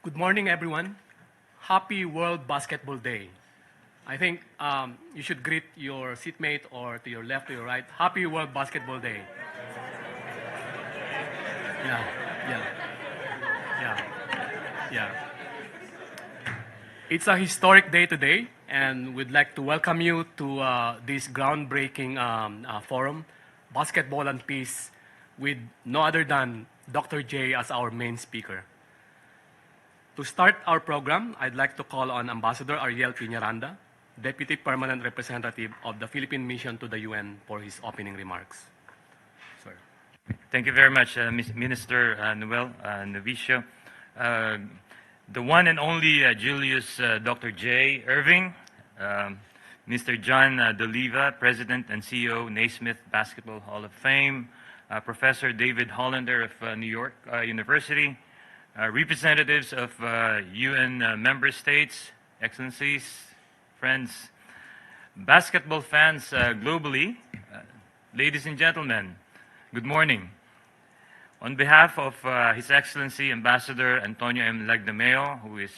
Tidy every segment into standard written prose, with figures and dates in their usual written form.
Good morning, everyone. Happy World Basketball Day. I think you should greet your seatmate or to your left, to your right. Happy World Basketball Day. Yeah, yeah, yeah, yeah. It's a historic day today, and we'd like to welcome you to this groundbreaking forum, Basketball and Peace, with no other than Dr. J as our main speaker. To start our program, I'd like to call on Ambassador Ariel Piñaranda, Deputy Permanent Representative of the Philippine Mission to the UN, for his opening remarks. Sir. Thank you very much, Minister Noel Novicio. The one and only Julius Dr. J. Erving, Mr. John D'Oliva, President and CEO, Naismith Basketball Hall of Fame, Professor David Hollander of New York University, representatives of UN member states, excellencies, friends, basketball fans globally, ladies and gentlemen, good morning. On behalf of His Excellency Ambassador Antonio M. Lagdameo, who is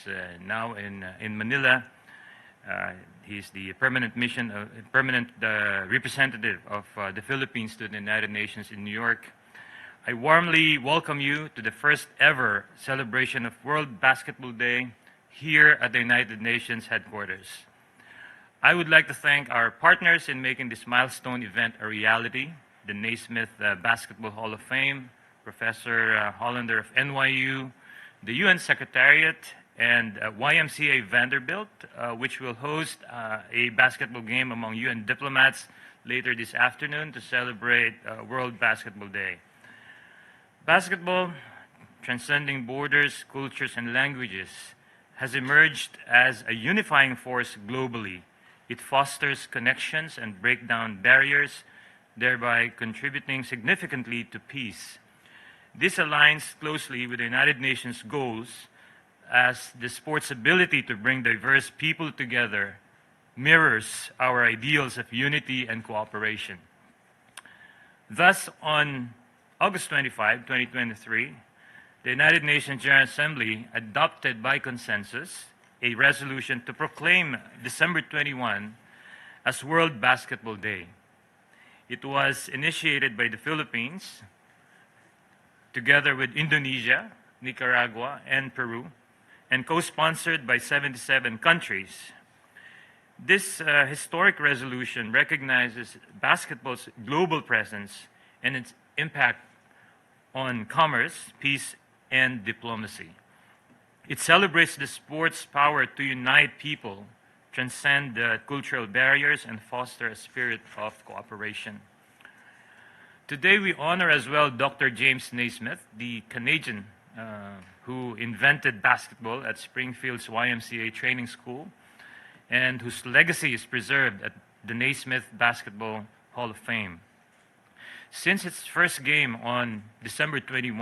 now in Manila, he's the permanent representative of the Philippines to the United Nations in New York. I warmly welcome you to the first ever celebration of World Basketball Day here at the United Nations headquarters. I would like to thank our partners in making this milestone event a reality, the Naismith Basketball Hall of Fame, Professor Hollander of NYU, the UN Secretariat, and YMCA Vanderbilt, which will host a basketball game among UN diplomats later this afternoon to celebrate World Basketball Day. Basketball, transcending borders, cultures, and languages, has emerged as a unifying force globally. It fosters connections and breaks down barriers, thereby contributing significantly to peace. This aligns closely with the United Nations goals, as the sport's ability to bring diverse people together mirrors our ideals of unity and cooperation. Thus, on August 25, 2023, the United Nations General Assembly adopted by consensus a resolution to proclaim December 21 as World Basketball Day. It was initiated by the Philippines, together with Indonesia, Nicaragua, and Peru, and co-sponsored by 77 countries. This historic resolution recognizes basketball's global presence and its impact on commerce, peace, and diplomacy. It celebrates the sport's power to unite people, transcend cultural barriers, and foster a spirit of cooperation. Today we honor as well Dr. James Naismith, the Canadian who invented basketball at Springfield's YMCA Training School, and whose legacy is preserved at the Naismith Basketball Hall of Fame. Since its first game on December 21,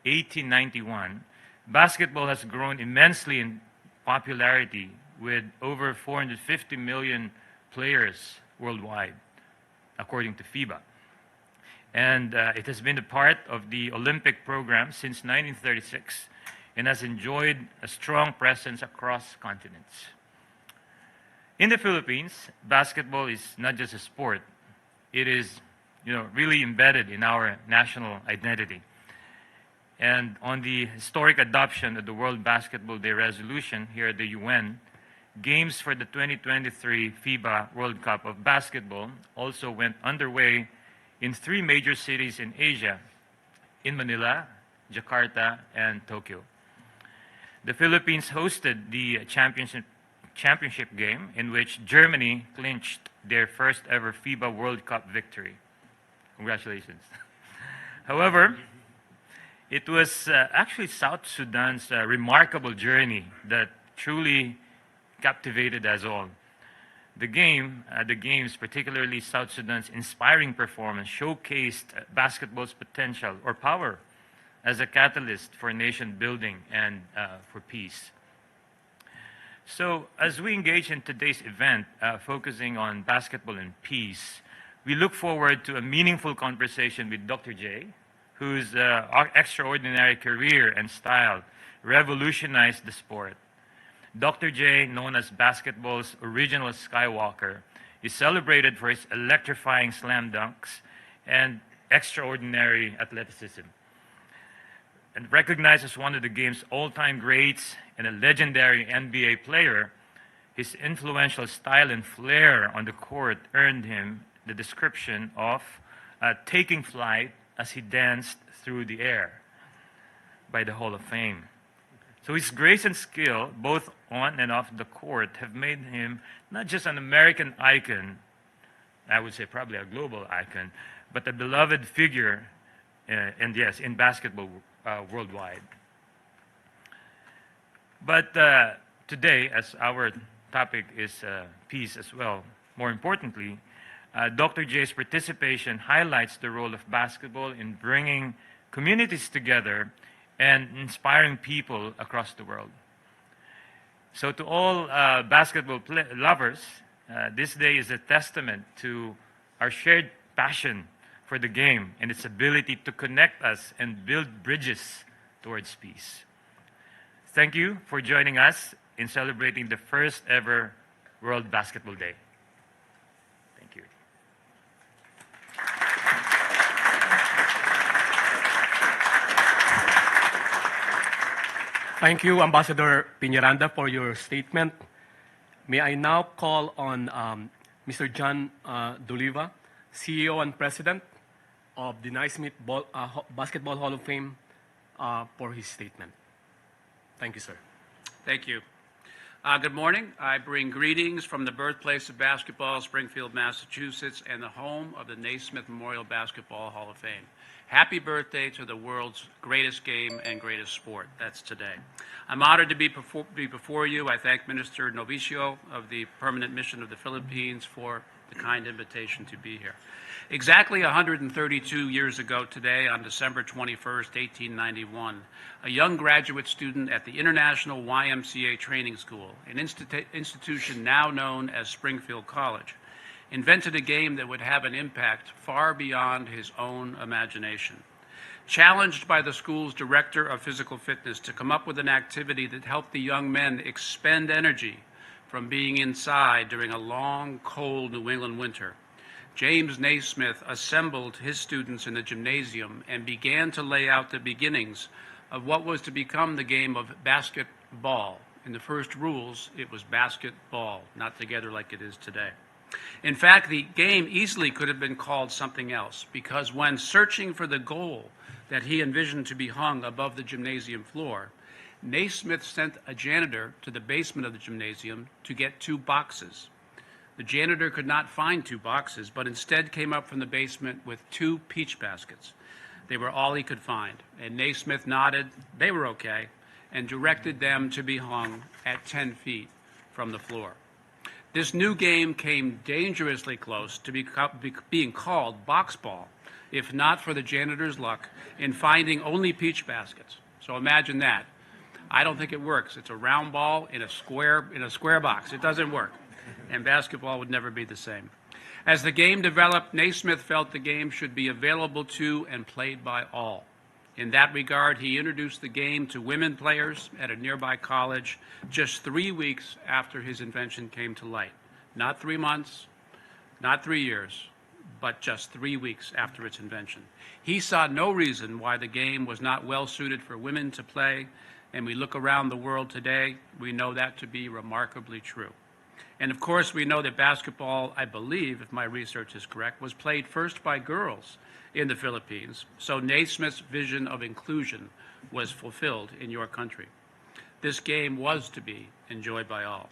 1891, basketball has grown immensely in popularity, with over 450 million players worldwide, according to FIBA. And it has been a part of the Olympic program since 1936 and has enjoyed a strong presence across continents. In the Philippines, basketball is not just a sport, it is really embedded in our national identity. And on the historic adoption of the World Basketball Day resolution here at the UN, games for the 2023 FIBA World Cup of Basketball also went underway in 3 major cities in Asia, in Manila, Jakarta, and Tokyo. The Philippines hosted the championship game, in which Germany clinched their first ever FIBA World Cup victory. Congratulations. However, it was actually South Sudan's remarkable journey that truly captivated us all. The games, particularly South Sudan's inspiring performance, showcased basketball's potential or power as a catalyst for nation building and for peace. So, as we engage in today's event, focusing on basketball and peace, we look forward to a meaningful conversation with Dr. J whose extraordinary career and style revolutionized the sport. Dr. J, known as basketball's original Skywalker, is celebrated for his electrifying slam dunks and extraordinary athleticism. And recognized as one of the game's all-time greats and a legendary NBA player, his influential style and flair on the court earned him the description of taking flight as he danced through the air by the Hall of Fame. So his grace and skill, both on and off the court, have made him not just an American icon, I would say probably a global icon, but a beloved figure, and yes, in basketball worldwide. But today, as our topic is peace as well, more importantly, Dr. J's participation highlights the role of basketball in bringing communities together and inspiring people across the world. So to all basketball lovers, this day is a testament to our shared passion for the game and its ability to connect us and build bridges towards peace. Thank you for joining us in celebrating the first ever World Basketball Day. Thank you. Thank you, Ambassador Piñaranda, for your statement. May I now call on Mr. John Duliva, CEO and President of the Naismith Basketball Hall of Fame, for his statement. Thank you, sir. Thank you. Good morning. I bring greetings from the birthplace of basketball, Springfield, Massachusetts, and the home of the Naismith Memorial Basketball Hall of Fame. Happy birthday to the world's greatest game and greatest sport. That's today. I'm honored to be before you. I thank Minister Novicio of the Permanent Mission of the Philippines for the kind invitation to be here. Exactly 132 years ago today, on December 21st, 1891, a young graduate student at the International YMCA Training School, an institution now known as Springfield College, invented a game that would have an impact far beyond his own imagination. Challenged by the school's director of physical fitness to come up with an activity that helped the young men expend energy from being inside during a long, cold New England winter, James Naismith assembled his students in the gymnasium and began to lay out the beginnings of what was to become the game of basketball. In the first rules, it was basketball, not together like it is today. In fact, the game easily could have been called something else, because when searching for the goal that he envisioned to be hung above the gymnasium floor, Naismith sent a janitor to the basement of the gymnasium to get 2 boxes. The janitor could not find 2 boxes, but instead came up from the basement with 2 peach baskets. They were all he could find, and Naismith nodded, they were okay, and directed them to be hung at 10 feet from the floor. This new game came dangerously close to being called box ball, if not for the janitor's luck in finding only peach baskets. So imagine that. I don't think it works. It's a round ball in a square box. It doesn't work. And basketball would never be the same. As the game developed, Naismith felt the game should be available to and played by all. In that regard, he introduced the game to women players at a nearby college just 3 weeks after his invention came to light. Not 3 months, not 3 years, but just 3 weeks after its invention. He saw no reason why the game was not well suited for women to play, and we look around the world today, we know that to be remarkably true. And of course, we know that basketball, I believe, if my research is correct, was played first by girls in the Philippines. So Naismith's vision of inclusion was fulfilled in your country. This game was to be enjoyed by all.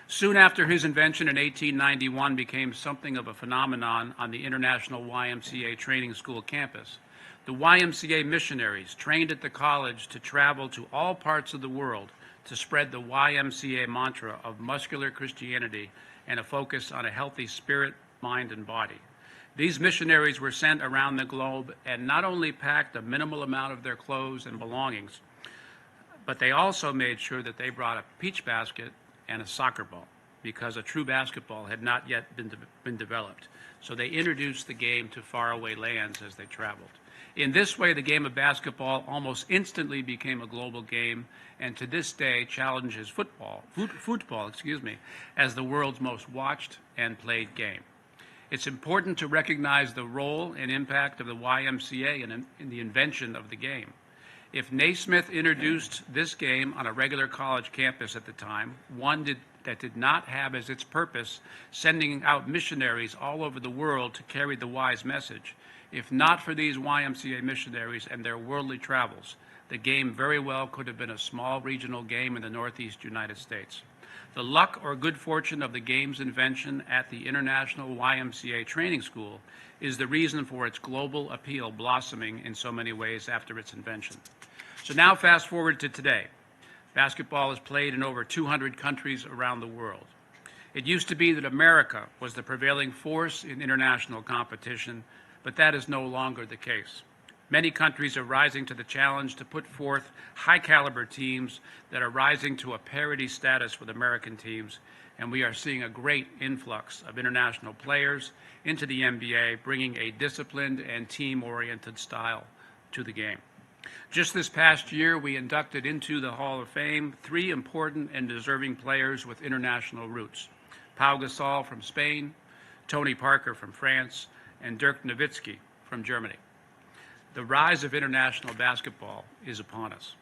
Soon after his invention in 1891 became something of a phenomenon on the International YMCA Training School campus. The YMCA missionaries trained at the college to travel to all parts of the world to spread the YMCA mantra of muscular Christianity and a focus on a healthy spirit, mind, and body. These missionaries were sent around the globe and not only packed a minimal amount of their clothes and belongings, but they also made sure that they brought a peach basket and a soccer ball, because a true basketball had not yet been developed. So they introduced the game to faraway lands as they traveled. In this way, the game of basketball almost instantly became a global game, and to this day challenges football, as the world's most watched and played game. It's important to recognize the role and impact of the YMCA in the invention of the game. If Naismith introduced this game on a regular college campus at the time, that did not have as its purpose sending out missionaries all over the world to carry the Y's message, if not for these YMCA missionaries and their worldly travels, the game very well could have been a small regional game in the Northeast United States. The luck or good fortune of the game's invention at the International YMCA Training School is the reason for its global appeal blossoming in so many ways after its invention. So now fast forward to today. Basketball is played in over 200 countries around the world. It used to be that America was the prevailing force in international competition, but that is no longer the case. Many countries are rising to the challenge to put forth high-caliber teams that are rising to a parity status with American teams, and we are seeing a great influx of international players into the NBA, bringing a disciplined and team-oriented style to the game. Just this past year, we inducted into the Hall of Fame 3 important and deserving players with international roots: Pau Gasol from Spain, Tony Parker from France, and Dirk Nowitzki from Germany. The rise of international basketball is upon us.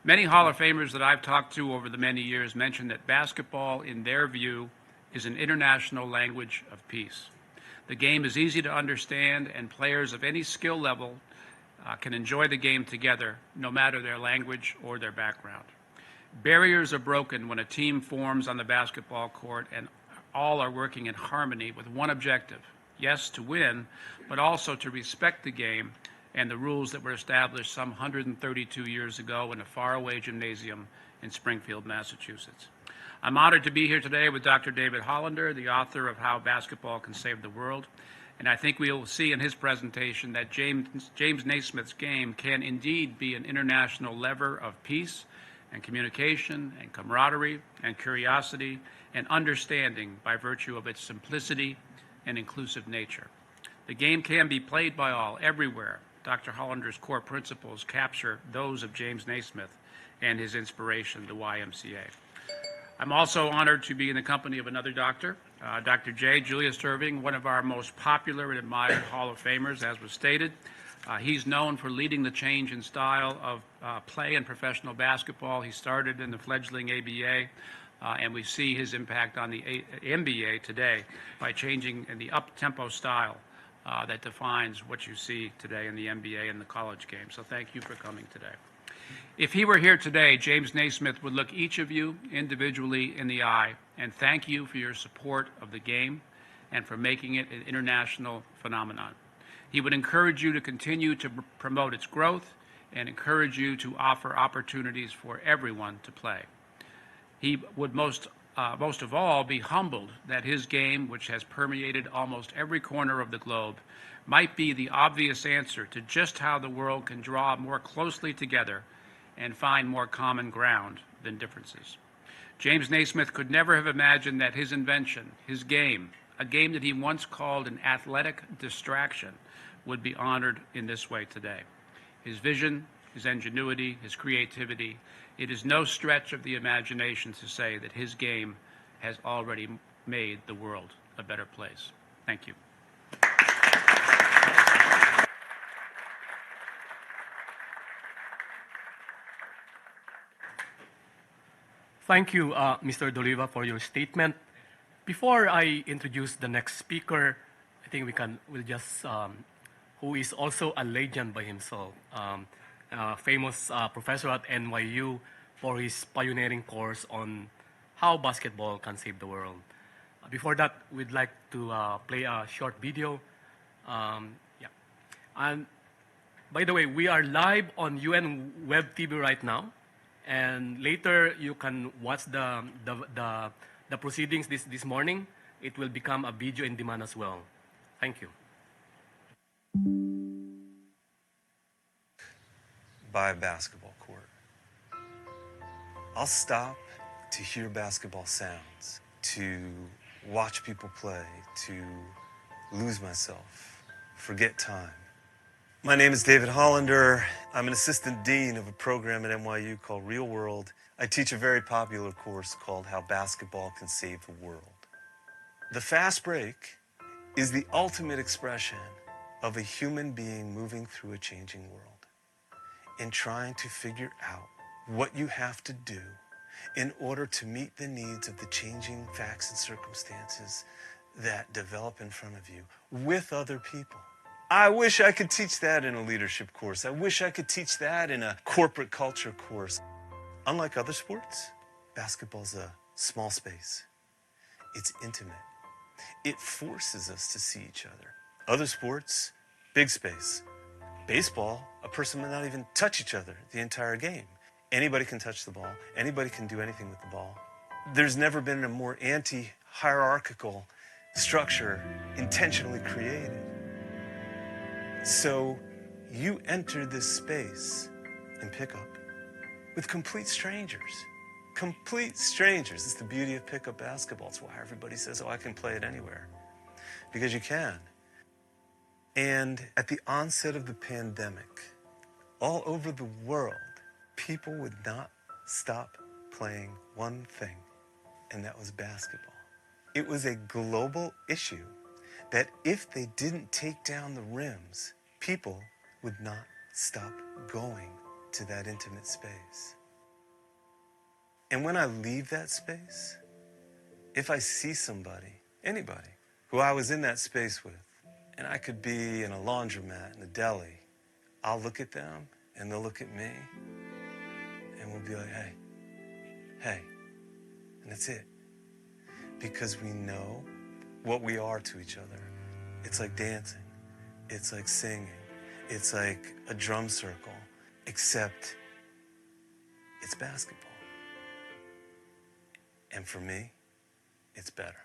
Many Hall of Famers that I've talked to over the many years mention that basketball, in their view, is an international language of peace. The game is easy to understand, and players of any skill level can enjoy the game together, no matter their language or their background. Barriers are broken when a team forms on the basketball court and all are working in harmony with one objective: yes, to win, but also to respect the game and the rules that were established some 132 years ago in a faraway gymnasium in Springfield, Massachusetts. I'm honored to be here today with Dr. David Hollander, the author of How Basketball Can Save the World, and I think we will see in his presentation that James Naismith's game can indeed be an international lever of peace and communication and camaraderie and curiosity and understanding by virtue of its simplicity and inclusive nature. The game can be played by all, everywhere. Dr. Hollander's core principles capture those of James Naismith and his inspiration, the YMCA. I'm also honored to be in the company of another doctor, Dr. J, Julius Erving, one of our most popular and admired Hall of Famers, as was stated. He's known for leading the change in style of play in professional basketball. He started in the fledgling ABA, and we see his impact on the NBA today by changing in the up-tempo style that defines what you see today in the NBA and the college game. So thank you for coming today. If he were here today, James Naismith would look each of you individually in the eye and thank you for your support of the game and for making it an international phenomenon. He would encourage you to continue to promote its growth and encourage you to offer opportunities for everyone to play. He would most of all be humbled that his game, which has permeated almost every corner of the globe, might be the obvious answer to just how the world can draw more closely together and find more common ground than differences. James Naismith could never have imagined that his invention, his game, a game that he once called an athletic distraction, would be honored in this way today. His vision, his ingenuity, his creativity, it is no stretch of the imagination to say that his game has already made the world a better place. Thank you. Thank you, Mr. Doliva, for your statement. Before I introduce the next speaker, I think who is also a legend by himself, famous professor at NYU for his pioneering course on how basketball can save the world. Before that, we'd like to play a short video. And by the way, we are live on UN Web TV right now. And later, you can watch the proceedings this morning. It will become a video in demand as well. Thank you. By a basketball court. I'll stop to hear basketball sounds, to watch people play, to lose myself, forget time, My name is David Hollander. I'm an assistant dean of a program at NYU called Real World. I teach a very popular course called How Basketball Can Save the World. The fast break is the ultimate expression of a human being moving through a changing world and trying to figure out what you have to do in order to meet the needs of the changing facts and circumstances that develop in front of you with other people. I wish I could teach that in a leadership course. I wish I could teach that in a corporate culture course. Unlike other sports, basketball's a small space. It's intimate. It forces us to see each other. Other sports, big space. Baseball, a person may not even touch each other the entire game. Anybody can touch the ball. Anybody can do anything with the ball. There's never been a more anti-hierarchical structure intentionally created. So you enter this space in pickup with complete strangers. Complete strangers. It's the beauty of pickup basketball. It's why everybody says, oh, I can play it anywhere. Because you can. And at the onset of the pandemic, all over the world, people would not stop playing one thing, and that was basketball. It was a global issue that if they didn't take down the rims, people would not stop going to that intimate space. And when I leave that space, if I see somebody, anybody, who I was in that space with, and I could be in a laundromat, in a deli, I'll look at them and they'll look at me and we'll be like, hey, and that's it. Because we know what we are to each other. It's like dancing. It's like singing. It's like a drum circle, except it's basketball. And for me, it's better.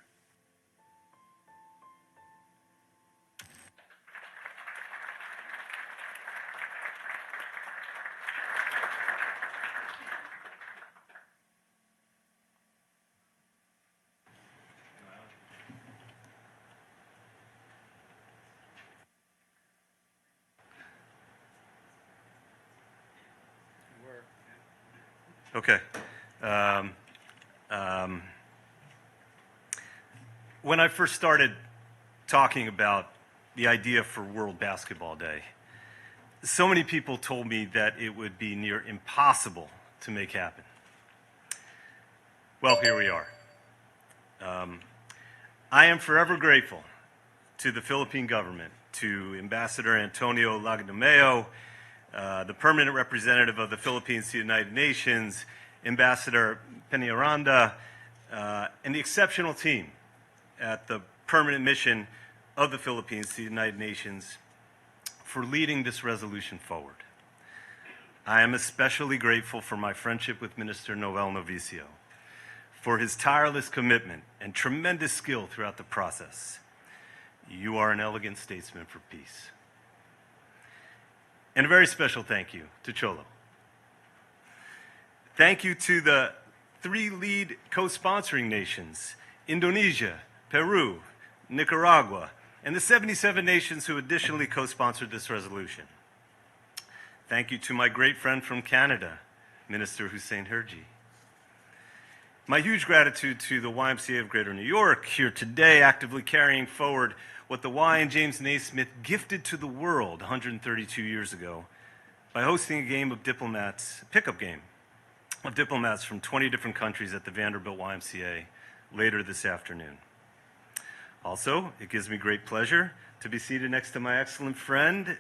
Okay. When I first started talking about the idea for World Basketball Day, so many people told me that it would be near impossible to make happen. Well, here we are. I am forever grateful to the Philippine government, to Ambassador Antonio Lagdameo, the permanent representative of the Philippines to the United Nations, Ambassador Peñaranda, and the exceptional team at the permanent mission of the Philippines to the United Nations for leading this resolution forward. I am especially grateful for my friendship with Minister Noel Novicio, for his tireless commitment and tremendous skill throughout the process. You are an elegant statesman for peace. And a very special thank you to Cholo. Thank you to the 3 lead co-sponsoring nations, Indonesia, Peru, Nicaragua, and the 77 nations who additionally co-sponsored this resolution. Thank you to my great friend from Canada, Minister Hussein Herji. My huge gratitude to the YMCA of Greater New York here today, actively carrying forward what the Y and James Naismith gifted to the world 132 years ago by hosting a game of diplomats, a pickup game of diplomats from 20 different countries at the Vanderbilt YMCA later this afternoon. Also, it gives me great pleasure to be seated next to my excellent friend,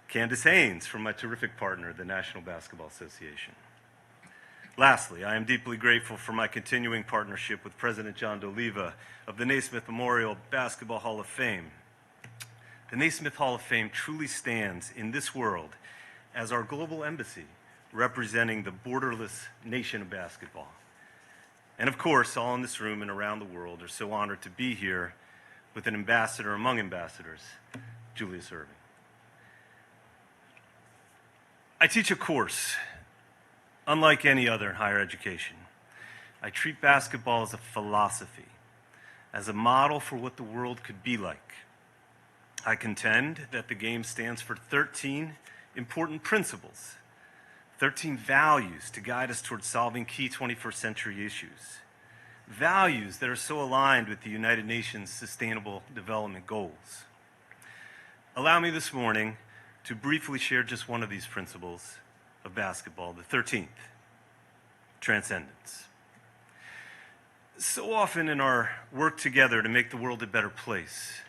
Candace Haynes, from my terrific partner, the National Basketball Association. Lastly, I am deeply grateful for my continuing partnership with President John D'Oliva of the Naismith Memorial Basketball Hall of Fame. The Naismith Hall of Fame truly stands in this world as our global embassy representing the borderless nation of basketball. And of course, all in this room and around the world are so honored to be here with an ambassador among ambassadors, Julius Erving. I teach a course unlike any other in higher education. I treat basketball as a philosophy, as a model for what the world could be like. I contend that the game stands for 13 important principles, 13 values to guide us towards solving key 21st century issues. Values that are so aligned with the United Nations Sustainable Development Goals. Allow me this morning to briefly share just one of these principles of basketball, the 13th, transcendence. So often in our work together to make the world a better place,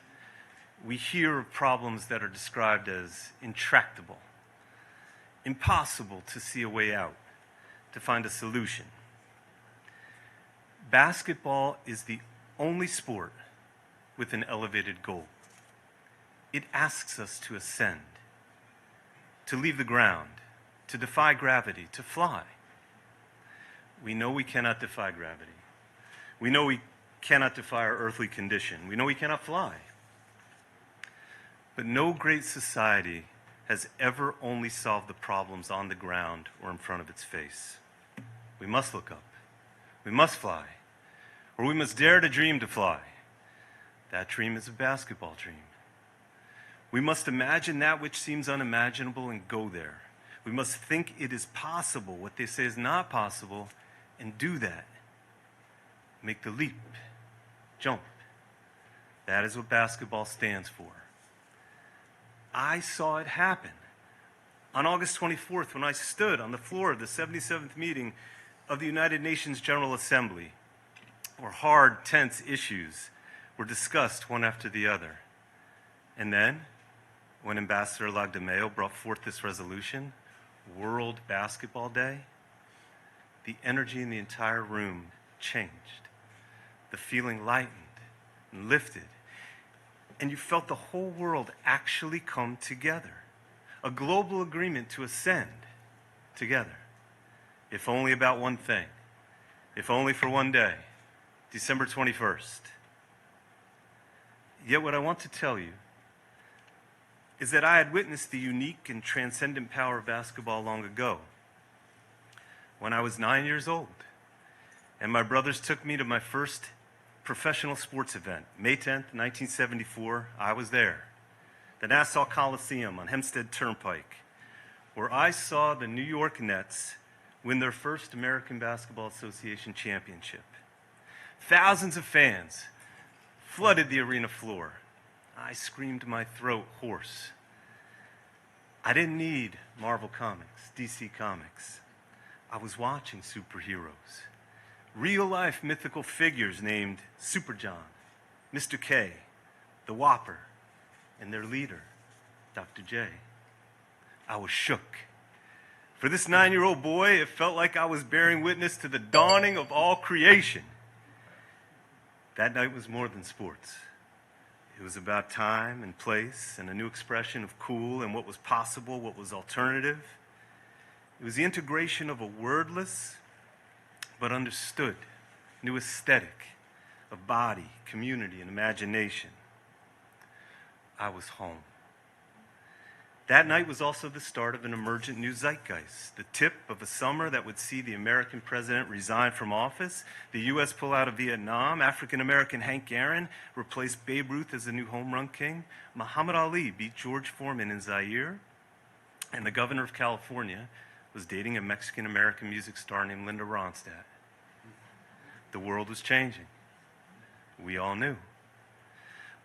we hear of problems that are described as intractable, impossible to see a way out, to find a solution. Basketball is the only sport with an elevated goal. It asks us to ascend, to leave the ground, to defy gravity, to fly. We know we cannot defy gravity. We know we cannot defy our earthly condition. We know we cannot fly. But no great society has ever only solved the problems on the ground or in front of its face. We must look up. We must fly. Or we must dare to dream to fly. That dream is a basketball dream. We must imagine that which seems unimaginable and go there. We must think it is possible, what they say is not possible, and do that. Make the leap. Jump. That is what basketball stands for. I saw it happen. On August 24th, when I stood on the floor of the 77th meeting of the United Nations General Assembly, where hard, tense issues were discussed one after the other. And then, when Ambassador Lagdameo brought forth this resolution, World Basketball Day, the energy in the entire room changed. The feeling lightened and lifted. And you felt the whole world actually come together. A global agreement to ascend together. If only about one thing. If only for one day. December 21st. Yet what I want to tell you is that I had witnessed the unique and transcendent power of basketball long ago, when I was 9 years old, and my brothers took me to my first professional sports event, May 10th, 1974. I was there. The Nassau Coliseum on Hempstead Turnpike, where I saw the New York Nets win their first American Basketball Association championship. Thousands of fans flooded the arena floor. I screamed my throat hoarse. I didn't need Marvel Comics, DC Comics. I was watching superheroes. Real-life mythical figures named Super John, Mr. K, the Whopper, and their leader, Dr. J. I was shook. For this 9-year-old boy, it felt like I was bearing witness to the dawning of all creation. That night was more than sports. It was about time and place and a new expression of cool and what was possible, what was alternative. It was the integration of a wordless but understood new aesthetic of body, community, and imagination. I was home. That night was also the start of an emergent new zeitgeist, the tip of a summer that would see the American president resign from office, the U.S. pull out of Vietnam, African-American Hank Aaron replace Babe Ruth as the new home run king, Muhammad Ali beat George Foreman in Zaire, and the governor of California was dating a Mexican-American music star named Linda Ronstadt. The world was changing. We all knew.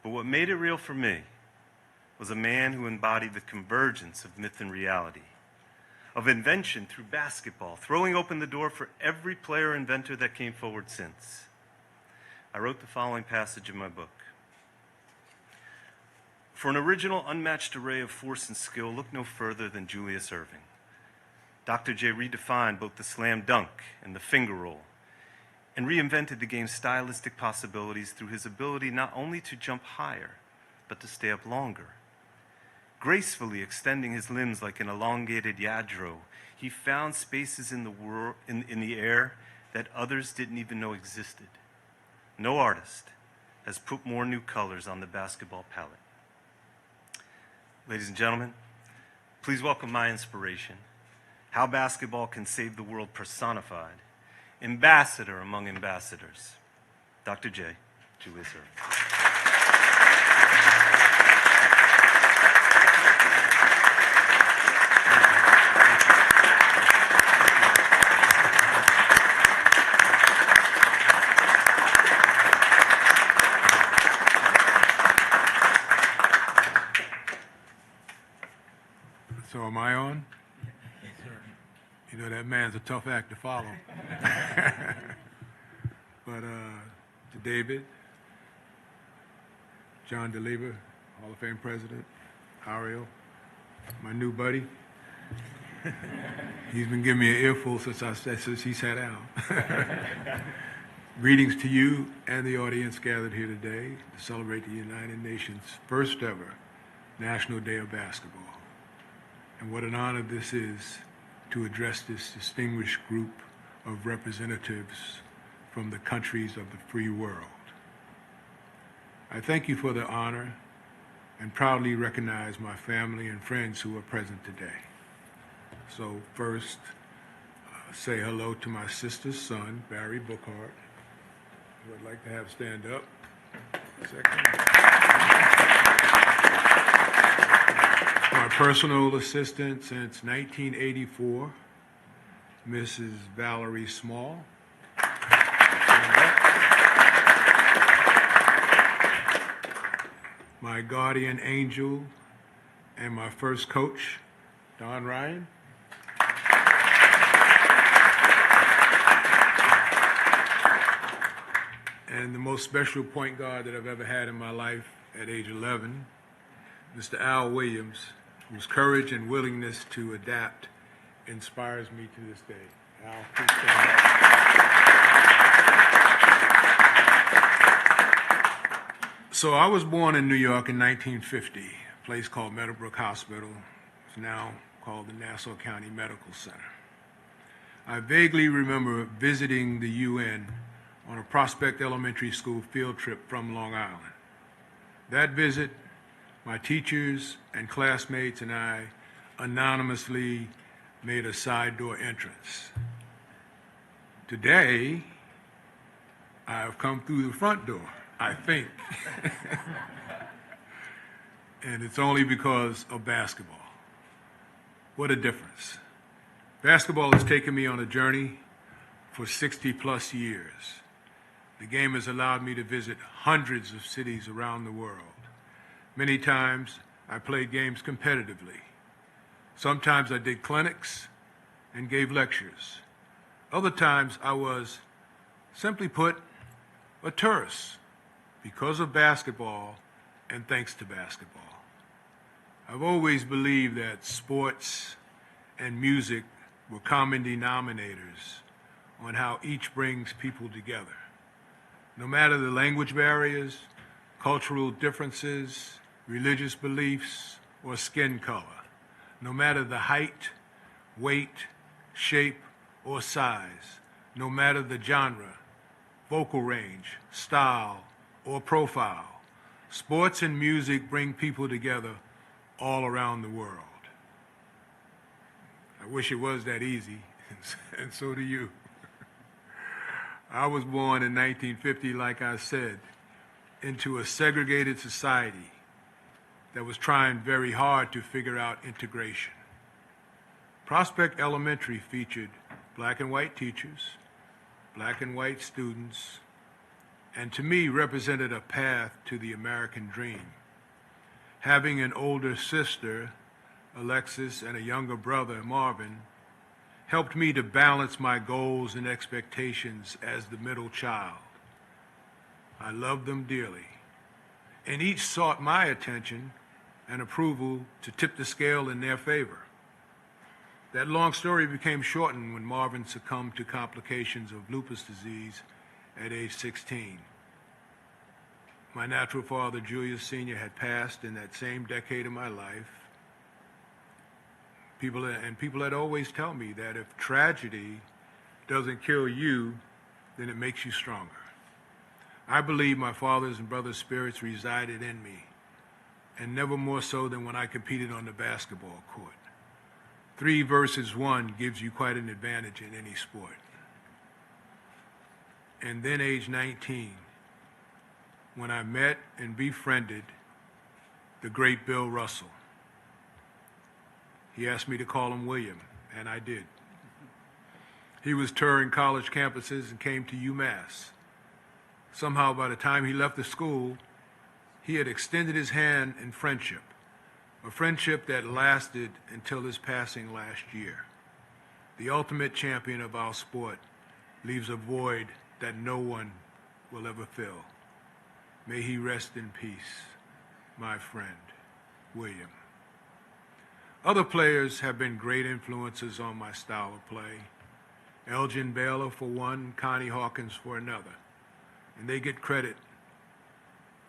But what made it real for me was a man who embodied the convergence of myth and reality, of invention through basketball, throwing open the door for every player inventor that came forward since. I wrote the following passage in my book. For an original, unmatched array of force and skill, look no further than Julius Erving. Dr. J redefined both the slam dunk and the finger roll, and reinvented the game's stylistic possibilities through his ability not only to jump higher, but to stay up longer. Gracefully extending his limbs like an elongated yadro, he found spaces in the air that others didn't even know existed. No artist has put more new colors on the basketball palette. Ladies and gentlemen, please welcome my inspiration, How Basketball Can Save the World personified, ambassador among ambassadors, Dr. J, Julius Erving. man's a tough act to follow. But to David, John DeLever, Hall of Fame president, Ariel, my new buddy. He's been giving me an earful since he sat down. Greetings to you and the audience gathered here today to celebrate the United Nations' first ever National Day of Basketball. And what an honor this is to address this distinguished group of representatives from the countries of the free world. I thank you for the honor and proudly recognize my family and friends who are present today. So first, say hello to my sister's son, Barry Bookhart, who I'd like to have stand up. Second. My personal assistant since 1984, Mrs. Valerie Small. My guardian angel and my first coach, Don Ryan. And the most special point guard that I've ever had in my life at age 11, Mr. Al Williams, whose courage and willingness to adapt inspires me to this day. Al, please stand up. So I was born in New York in 1950, a place called Meadowbrook Hospital. It's now called the Nassau County Medical Center. I vaguely remember visiting the UN on a Prospect Elementary School field trip from Long Island. That visit, my teachers and classmates and I anonymously made a side door entrance. Today, I have come through the front door, I think. And it's only because of basketball. What a difference. Basketball has taken me on a journey for 60 plus years. The game has allowed me to visit hundreds of cities around the world. Many times, I played games competitively. Sometimes I did clinics and gave lectures. Other times, I was, simply put, a tourist because of basketball and thanks to basketball. I've always believed that sports and music were common denominators on how each brings people together. No matter the language barriers, cultural differences, religious beliefs, or skin color, no matter the height, weight, shape, or size, no matter the genre, vocal range, style, or profile, sports and music bring people together all around the world. I wish it was that easy, and so do you. I was born in 1950, like I said, into a segregated society that was trying very hard to figure out integration. Prospect Elementary featured black and white teachers, black and white students, and to me represented a path to the American dream. Having an older sister, Alexis, and a younger brother, Marvin, helped me to balance my goals and expectations as the middle child. I loved them dearly, and each sought my attention and approval to tip the scale in their favor. That long story became shortened when Marvin succumbed to complications of lupus disease at age 16. My natural father, Julius Sr., had passed in that same decade of my life. People had always tell me that if tragedy doesn't kill you, then it makes you stronger. I believe my father's and brother's spirits resided in me, and never more so than when I competed on the basketball court. 3 versus 1 gives you quite an advantage in any sport. And then age 19, when I met and befriended the great Bill Russell. He asked me to call him William, and I did. He was touring college campuses and came to UMass. Somehow, by the time he left the school, he had extended his hand in friendship, a friendship that lasted until his passing last year. the ultimate champion of our sport, leaves a void that no one will ever fill. May he rest in peace, my friend, William. Other players have been great influences on my style of play. Elgin Baylor for one, Connie Hawkins for another. And they get credit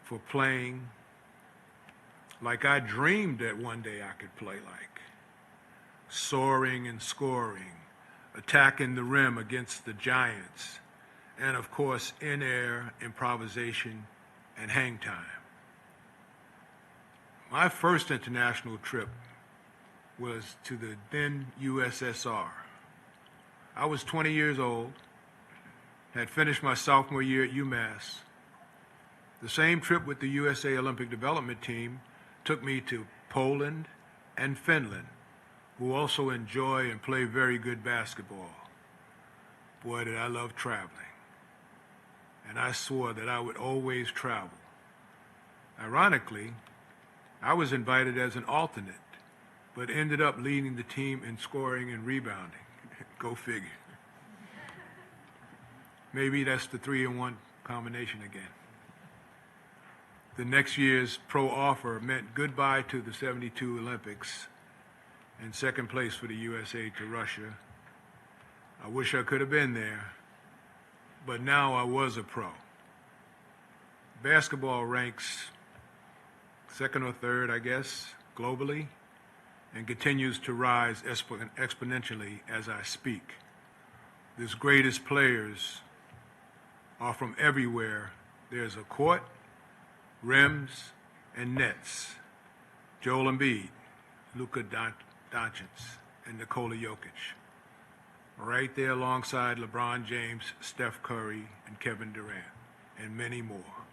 for playing like I dreamed that one day I could play like. Soaring and scoring, attacking the rim against the Giants, and of course in-air improvisation and hang time. My first international trip was to the then USSR. I was 20 years old, had finished my sophomore year at UMass. The same trip with the USA Olympic Development Team took me to Poland and Finland, who also enjoy and play very good basketball. Boy, did I love traveling. And I swore that I would always travel. Ironically, I was invited as an alternate, but ended up leading the team in scoring and rebounding. Go figure. Maybe that's the 3-in-1 combination again. The next year's pro offer meant goodbye to the '72 Olympics and second place for the USA to Russia. I wish I could have been there, but now I was a pro. Basketball ranks second or third, I guess, globally, and continues to rise exponentially as I speak. These greatest players are from everywhere. There's a court, rims, and nets. Joel Embiid, Luka Doncic, and Nikola Jokic. Right there alongside LeBron James, Steph Curry, and Kevin Durant, and many more.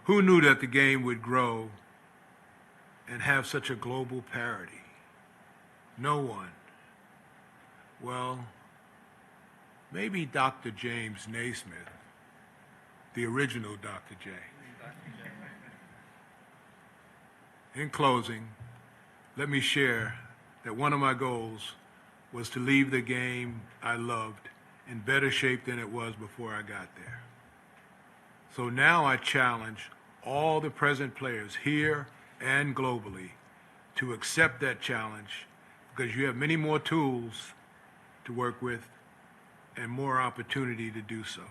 Who knew that the game would grow and have such a global parity? No one. Well, maybe Dr. James Naismith, the original Dr. J. In closing, let me share that one of my goals was to leave the game I loved in better shape than it was before I got there. So now I challenge all the present players here and globally to accept that challenge, because you have many more tools to work with and more opportunity to do so.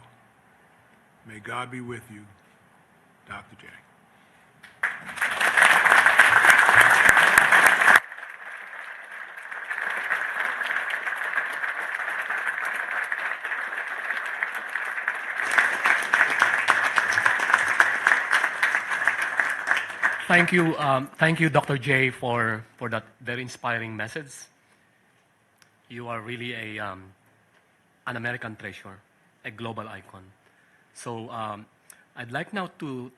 May God be with you, Dr. J. Thank you, Dr. J, for that very inspiring message. You are really an American treasure, a global icon. So I'd like now to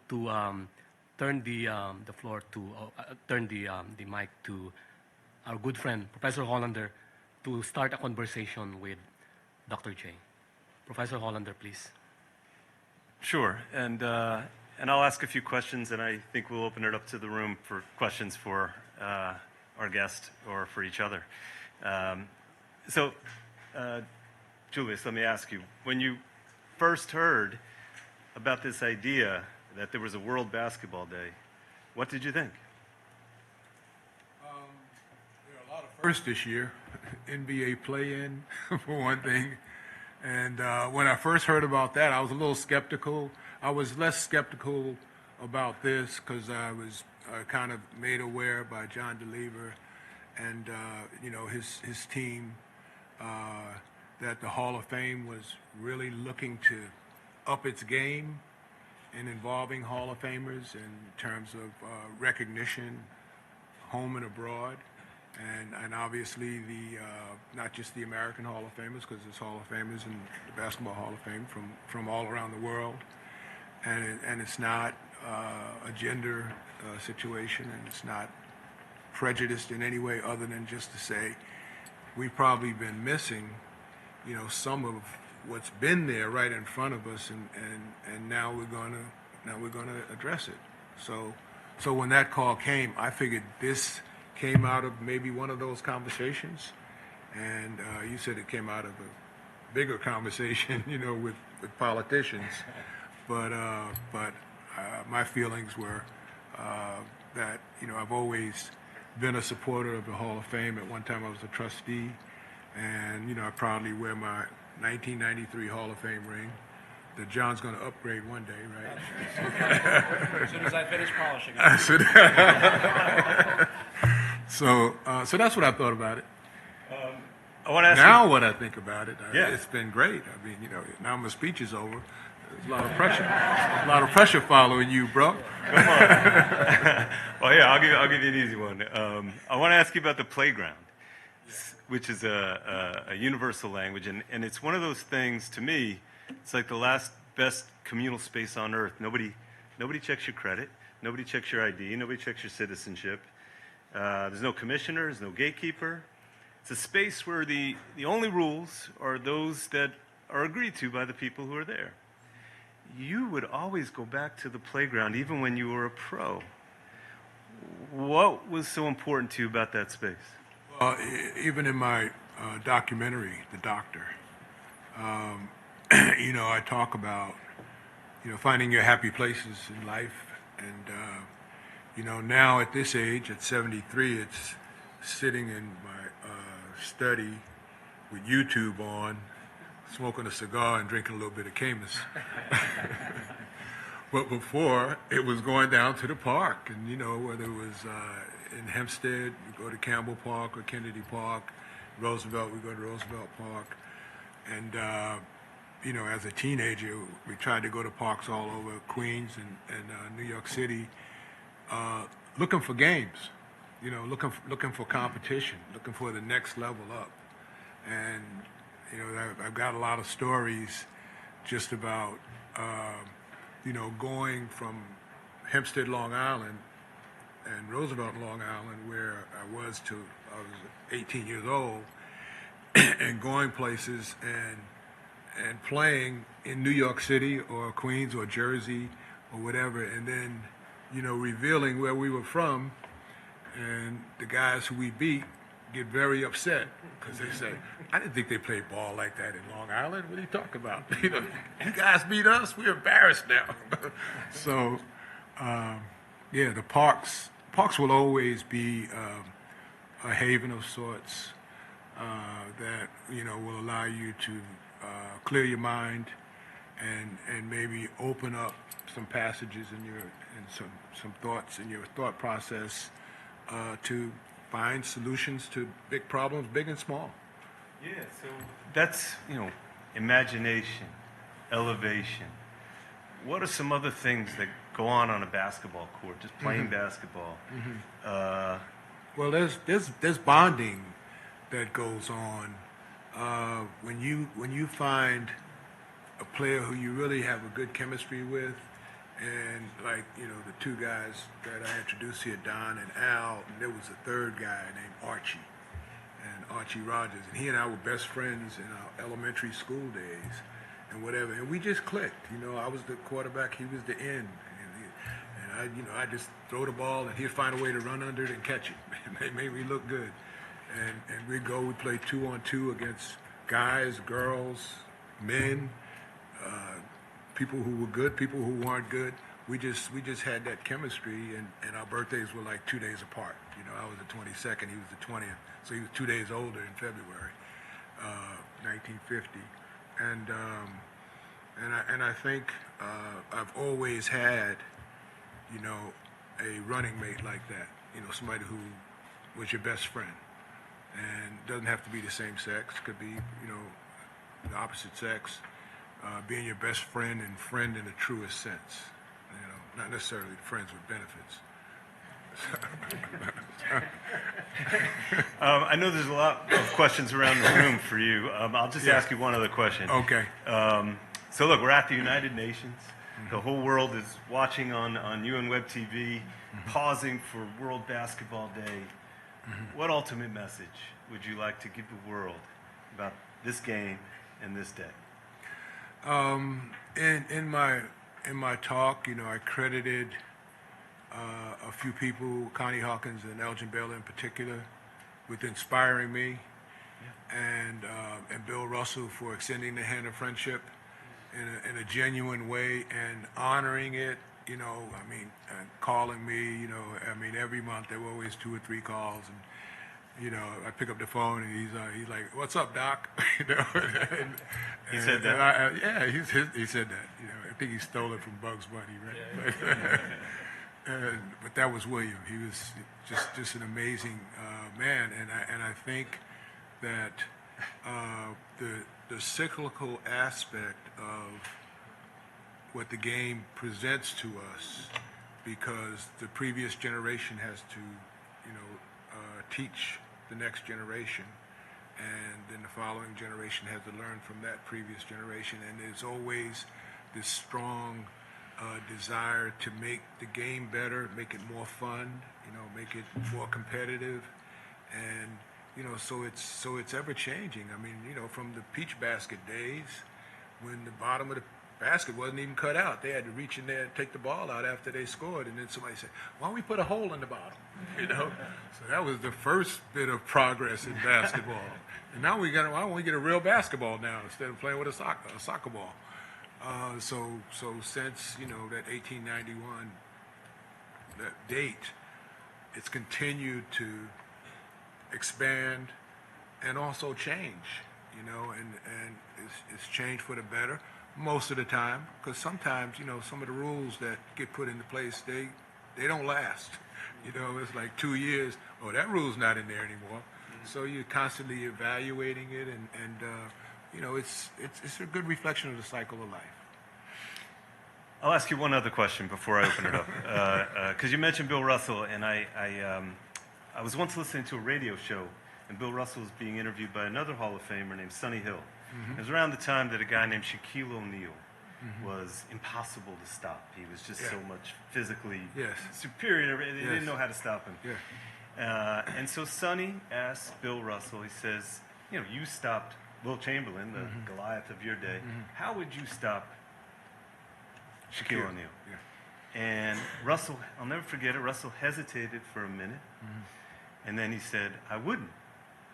turn the floor to turn the mic to our good friend Professor Hollander to start a conversation with Dr. J. Professor Hollander, please. Sure, and I'll ask a few questions, and I think we'll open it up to the room for questions for our guest or for each other. Julius, let me ask you, when you first heard about this idea that there was a World Basketball Day, what did you think? There are a lot of firsts this year. NBA play-in, for one thing. And when I first heard about that, I was a little skeptical. I was less skeptical about this because I was kind of made aware by John DeLever and his team that the Hall of Fame was really looking to up its game in involving Hall of Famers in terms of recognition, home and abroad, and obviously not just the American Hall of Famers, because there's Hall of Famers in the Basketball Hall of Fame from all around the world. And it's not a gender situation, and it's not prejudiced in any way other than just to say we've probably been missing, some of what's been there right in front of us, and now we're gonna address it. So when that call came, I figured this came out of maybe one of those conversations, And you said it came out of a bigger conversation, with politicians. But my feelings were that I've always been a supporter of the Hall of Fame. At one time, I was a trustee, and I proudly wear my 1993 Hall of Fame ring that John's going to upgrade one day, right? As soon as I finish polishing it. So that's what I thought about it. I want to ask Now, what I think about it, Yeah. it's been great. I mean, now my speech is over. There's a lot of pressure. A lot of pressure following you, bro. Well, yeah, I'll give you an easy one. I want to ask you about the playground, which is a universal language, and it's one of those things, to me, it's like the last best communal space on earth. Nobody checks your credit. Nobody checks your ID. Nobody checks your citizenship. There's no commissioner. There's no gatekeeper. It's a space where the only rules are those that are agreed to by the people who are there. You would always go back to the playground, even when you were a pro. What was so important to you about that space? Even in my documentary, The Doctor, I talk about, finding your happy places in life. And, now at this age, at 73, it's sitting in my study with YouTube on, smoking a cigar and drinking a little bit of Camus. But before, it was going down to the park, and whether it was in Hempstead, we go to Campbell Park or Kennedy Park. Roosevelt, we go to Roosevelt Park. And as a teenager, we tried to go to parks all over Queens and New York City, looking for games, looking for competition, looking for the next level up. And I've got a lot of stories just about going from Hempstead, Long Island, and Roosevelt, Long Island, where I was till I was 18 years old, and going places and playing in New York City or Queens or Jersey or whatever, and then revealing where we were from, and the guys who we beat get very upset because they say, I didn't think they played ball like that in Long Island. What are you talking about? You guys beat us. We're embarrassed now. So, the parks will always be a haven of sorts that will allow you to clear your mind and maybe open up some passages in some thoughts in your thought process to find solutions to big problems, big and small. Yeah, so that's, imagination, elevation. What are some other things that go on a basketball court, just playing basketball? Well, there's bonding that goes on when you find a player who you really have a good chemistry with, and like the two guys that I introduced here, Don and Al, and there was a third guy named Archie Rogers, and he and I were best friends in our elementary school days and whatever, and we just clicked. I was the quarterback, he was the end, and I just throw the ball and he'd find a way to run under it and catch it. It made me look good. And we play 2-on-2 against guys, girls, men, people who were good, people who weren't good. We just had that chemistry, and our birthdays were like 2 days apart. I was the 22nd, he was the 20th, so he was 2 days older in February, 1950. And I think I've always had, a running mate like that. Somebody who was your best friend, and doesn't have to be the same sex. Could be, the opposite sex. Being your best friend and friend in the truest sense. Not necessarily friends with benefits. I know there's a lot of questions around the room for you. I'll just ask you one other question. Okay. So look, we're at the United Nations. The whole world is watching on UN Web TV, pausing for World Basketball Day. What ultimate message would you like to give the world about this game and this day? In my talk, I credited a few people, Connie Hawkins and Elgin Baylor in particular, with inspiring me. and Bill Russell for extending the hand of friendship in a genuine way and honoring it. You know, I mean, and calling me. You know, I mean, every month there were always 2 or 3 calls, and you know, I pick up the phone and he's like, "What's up, Doc?" You know, He said that? Yeah, he said that. You know, I think he stole it from Bugs Bunny, right? Yeah. But that was William. He was just an amazing man, and I think that the cyclical aspect of what the game presents to us, because the previous generation has to, you know, teach the next generation, and then the following generation has to learn from that previous generation, and there's always this strong desire to make the game better, make it more fun, you know, make it more competitive, and you know, so it's ever changing. I mean, you know, from the peach basket days, when the bottom of the basket wasn't even cut out, they had to reach in there and take the ball out after they scored, and then somebody said, "Why don't we put a hole in the bottom?" You know, so that was the first bit of progress in basketball. And now why don't we get a real basketball now instead of playing with a soccer ball? So since, you know, that 1891, that date, it's continued to expand and also change, you know, and it's changed for the better most of the time, because sometimes, you know, some of the rules that get put into place, they don't last. You know, it's like 2 years, oh, that rule's not in there anymore. So you're constantly evaluating it, and you know, it's a good reflection of the cycle of life. I'll ask you one other question before I open it up, because you mentioned Bill Russell, and I was once listening to a radio show, and Bill Russell was being interviewed by another Hall of Famer named Sonny Hill. It was around the time that a guy named Shaquille O'Neal was impossible to stop. He was just so much physically superior. They didn't know how to stop him. And so Sonny asked Bill Russell, he says, you know, you stopped Will Chamberlain, the Goliath of your day. How would you stop Shaquille O'Neal? And Russell, I'll never forget it, Russell hesitated for a minute, and then he said, I wouldn't.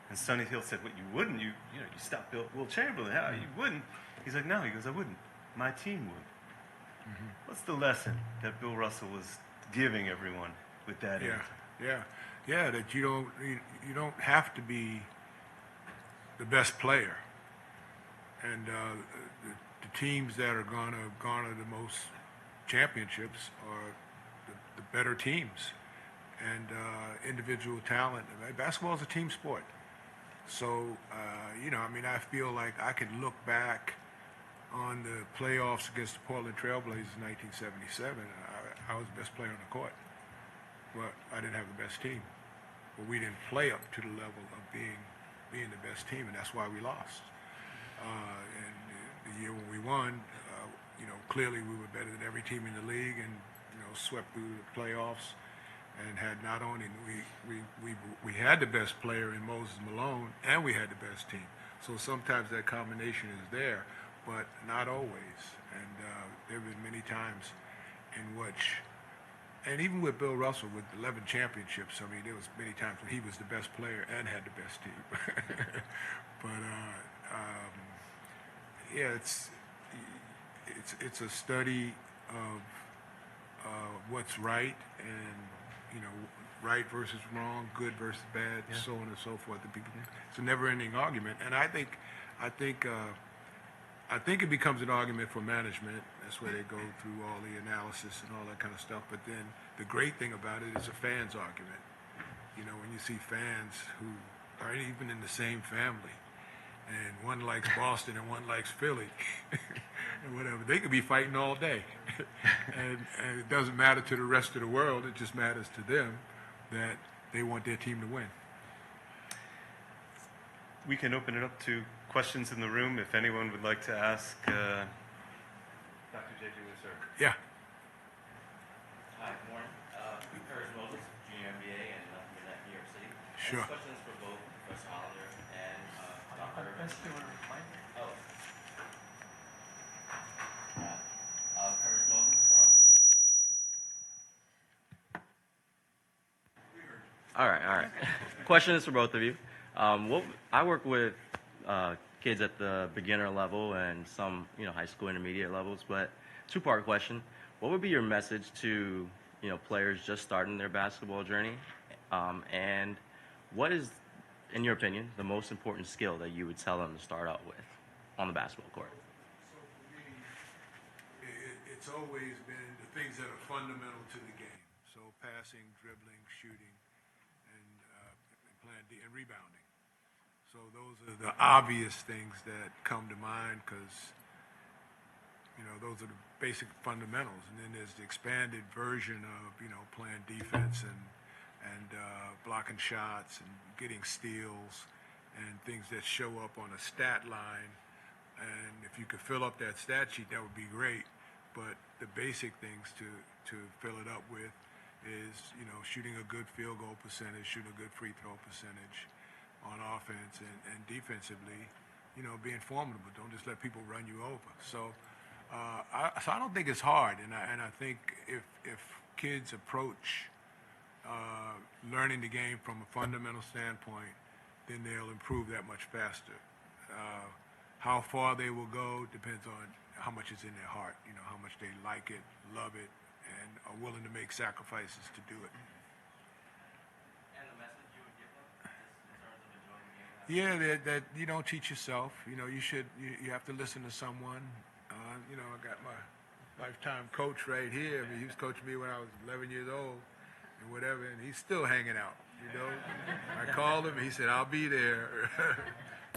And Sonny Hill said, what, you wouldn't? You stopped Will Chamberlain. How? You wouldn't? He's like, no. He goes, I wouldn't. My team would. What's the lesson that Bill Russell was giving everyone with that answer? That you don't have to be the best player. And the teams that are going to garner the most championships are the better teams. And individual talent. Basketball is a team sport. So, you know, I mean, I feel like I could look back on the playoffs against the Portland Trailblazers in 1977. I was the best player on the court, but I didn't have the best team. But we didn't play up to the level of being the best team, and that's why we lost. And the year when we won, you know, clearly we were better than every team in the league, and you know, swept through the playoffs. And had not only we had the best player in Moses Malone, and we had the best team. So sometimes that combination is there, but not always. And there have been many times in which, and even with Bill Russell with 11 championships, I mean, there was many times when he was the best player and had the best team. But it's a study of what's right, and you know, right versus wrong, good versus bad, so on and so forth. It's a never-ending argument, and I think it becomes an argument for management. That's where they go through all the analysis and all that kind of stuff. But then the great thing about it is a fans argument. You know, when you see fans who are even in the same family, and one likes Boston and one likes Philly, and whatever, they could be fighting all day. and it doesn't matter to the rest of the world, it just matters to them that they want their team to win. We can open it up to questions in the room if anyone would like to ask Dr. J. Julius Erving. Yeah. Hi, good morning. Curtis Moses, junior MBA in New York City. Sure. This question is for both Professor Hollander and Dr. Erving. Oh. Curtis Moses from... All right. Question is for both of you. What I work with kids at the beginner level and some, high school intermediate levels. But two-part question: what would be your message to, players just starting their basketball journey? And what is, in your opinion, the most important skill that you would tell them to start out with on the basketball court? So for me, it's always been the things that are fundamental to the game. So passing, dribbling, shooting, and rebounding. So those are the obvious things that come to mind because, those are the basic fundamentals. And then there's the expanded version of, playing defense and blocking shots and getting steals and things that show up on a stat line. And if you could fill up that stat sheet, that would be great. But the basic things to fill it up with is, shooting a good field goal percentage, shooting a good free throw percentage on offense and defensively, being formidable. Don't just let people run you over. So I don't think it's hard. And I think if kids approach learning the game from a fundamental standpoint, then they'll improve that much faster. How far they will go depends on how much is in their heart, how much they like it, love it, and are willing to make sacrifices to do it. And the message you would give them in terms of enjoying the game? Yeah, that you don't teach yourself. You have to listen to someone. I got my lifetime coach right here. I mean, he was coaching me when I was 11 years old and whatever, and he's still hanging out, I called him, and he said, I'll be there.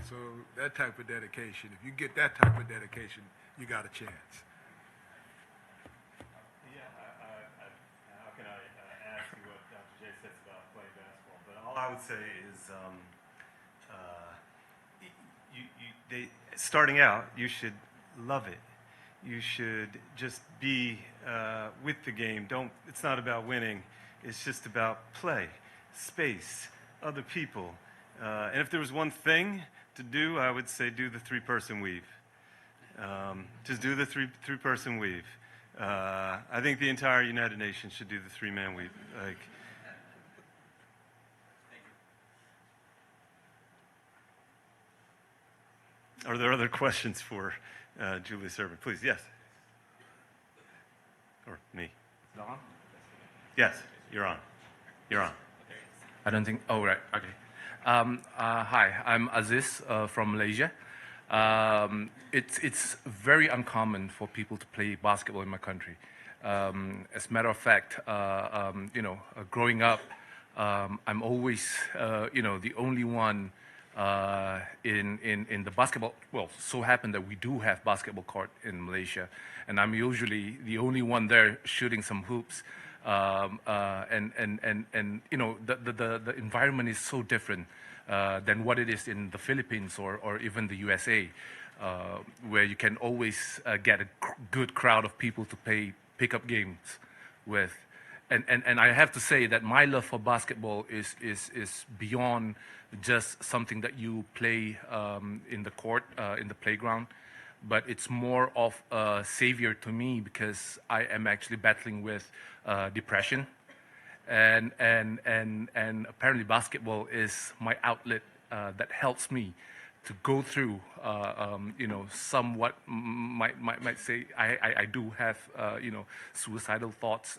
So that type of dedication, if you get that type of dedication, you got a chance. Yeah, how can I add to what Dr. J says about playing basketball? But all I would say is, starting out, you should love it. You should just be with the game. It's not about winning. It's just about play, space, other people. And if there was one thing to do, I would say do the three-person weave. Just do the three-person weave. I think the entire United Nations should do the three-man weave. Are there other questions for Julius Erving? Please, yes. Or me. Is that on? Yes, you're on. You're on. I don't think. Oh, right. Okay. Hi, I'm Aziz from Malaysia. It's very uncommon for people to play basketball in my country. As a matter of fact, growing up, I'm always, the only one in the basketball. Well, so happened that we do have basketball court in Malaysia, and I'm usually the only one there shooting some hoops. The environment is so different than what it is in the Philippines or even the USA, where you can always get a good crowd of people to play pickup games with. And I have to say that my love for basketball is beyond just something that you play in the court, in the playground, but it's more of a savior to me because I am actually battling with depression, and apparently basketball is my outlet that helps me to go through, somewhat might say I do have, suicidal thoughts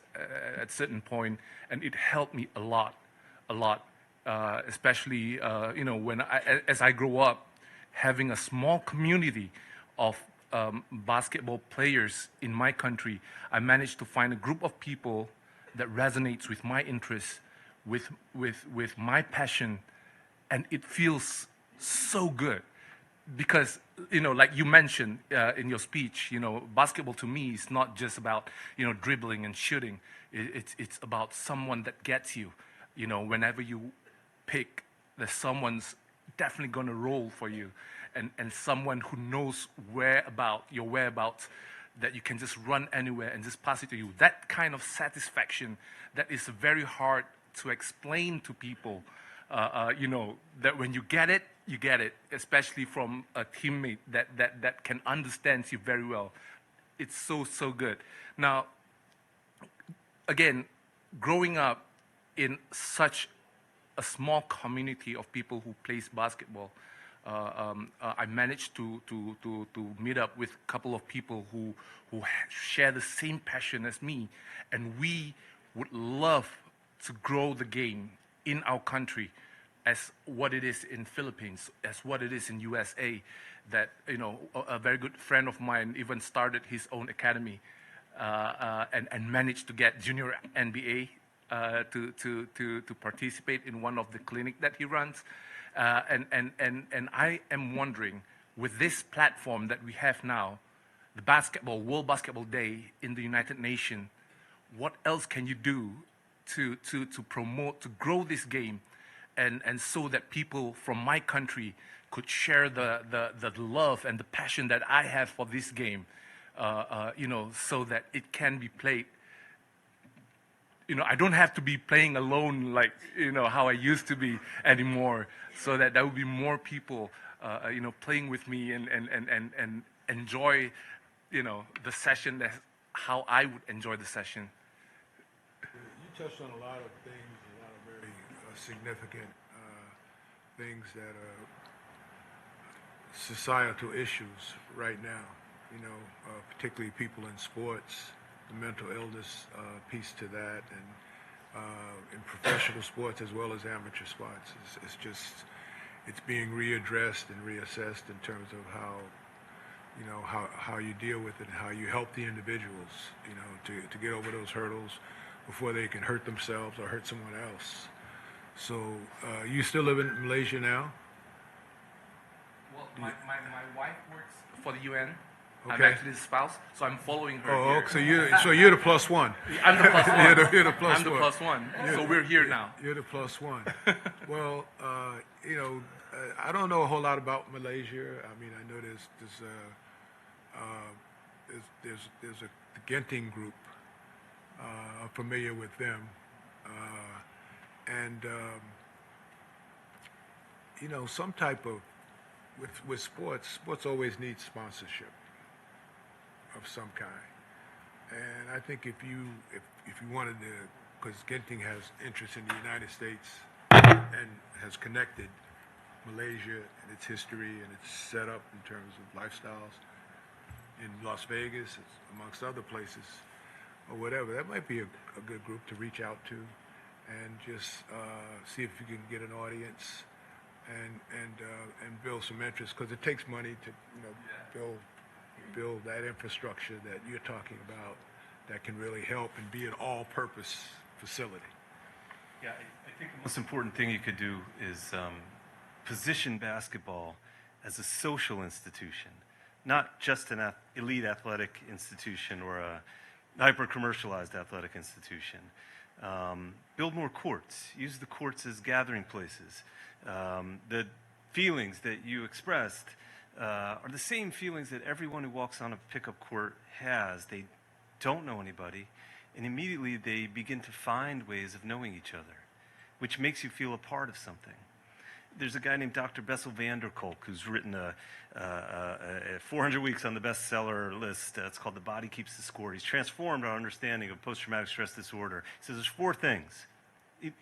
at certain point, and it helped me a lot, especially, when as I grow up, having a small community of basketball players in my country, I managed to find a group of people that resonates with my interests, with my passion, and it feels so good because like you mentioned in your speech, basketball to me is not just about dribbling and shooting. It's about someone that gets you. Whenever you pick, there's someone's definitely gonna roll for you, and someone who knows your whereabouts, that you can just run anywhere and just pass it to you. That kind of satisfaction that is very hard to explain to people. That when you get it, especially from a teammate that can understand you very well. It's so good. Now, again, growing up in such a small community of people who plays basketball. I managed to meet up with a couple of people who share the same passion as me, and we would love to grow the game in our country as what it is in Philippines, as what it is in USA. That, you know, a very good friend of mine even started his own academy and managed to get junior NBA to participate in one of the clinic that he runs. And I am wondering, with this platform that we have now, the World Basketball Day in the United Nations, what else can you do to promote, to grow this game, and so that people from my country could share the love and the passion that I have for this game, you know, so that it can be played. You know, I don't have to be playing alone like, you know, how I used to be anymore, so that there will be more people, you know, playing with me and enjoy, you know, the session that's how I would enjoy the session. You touched on a lot of things, a lot of very significant things that are societal issues right now, you know, particularly people in sports, the mental illness piece to that, and in professional sports as well as amateur sports. It's just, it's being readdressed and reassessed in terms of how, you know, how you deal with it and how you help the individuals, you know, to get over those hurdles before they can hurt themselves or hurt someone else. So you still live in Malaysia now? Well, my wife works for the UN. I'm Okay. actually the spouse, so I'm following her Oh, here. so you're the plus one. I'm the plus one. You're the plus I'm the one. plus one. So we're here now. You're the plus one. Well, you know, I don't know a whole lot about Malaysia. I mean, I know there's a the Genting group. I'm familiar with them, and you know, some type of with sports always needs sponsorship of some kind. And I think if you wanted to, because Genting has interest in the United States and has connected Malaysia and its history and its setup in terms of lifestyles in Las Vegas, amongst other places, or whatever, that might be a good group to reach out to and just see if you can get an audience and build some interest, because it takes money to, you know, build that infrastructure that you're talking about that can really help and be an all-purpose facility. Yeah, I think the most important thing you could do is position basketball as a social institution, not just an elite athletic institution or a hyper-commercialized athletic institution. Build more courts. Use the courts as gathering places. The feelings that you expressed are the same feelings that everyone who walks on a pickup court has. They don't know anybody, and immediately they begin to find ways of knowing each other, which makes you feel a part of something. There's a guy named Dr. Bessel van der Kolk who's written 400 weeks on the bestseller list. It's called The Body Keeps the Score. He's transformed our understanding of post-traumatic stress disorder. He says there's 4 things.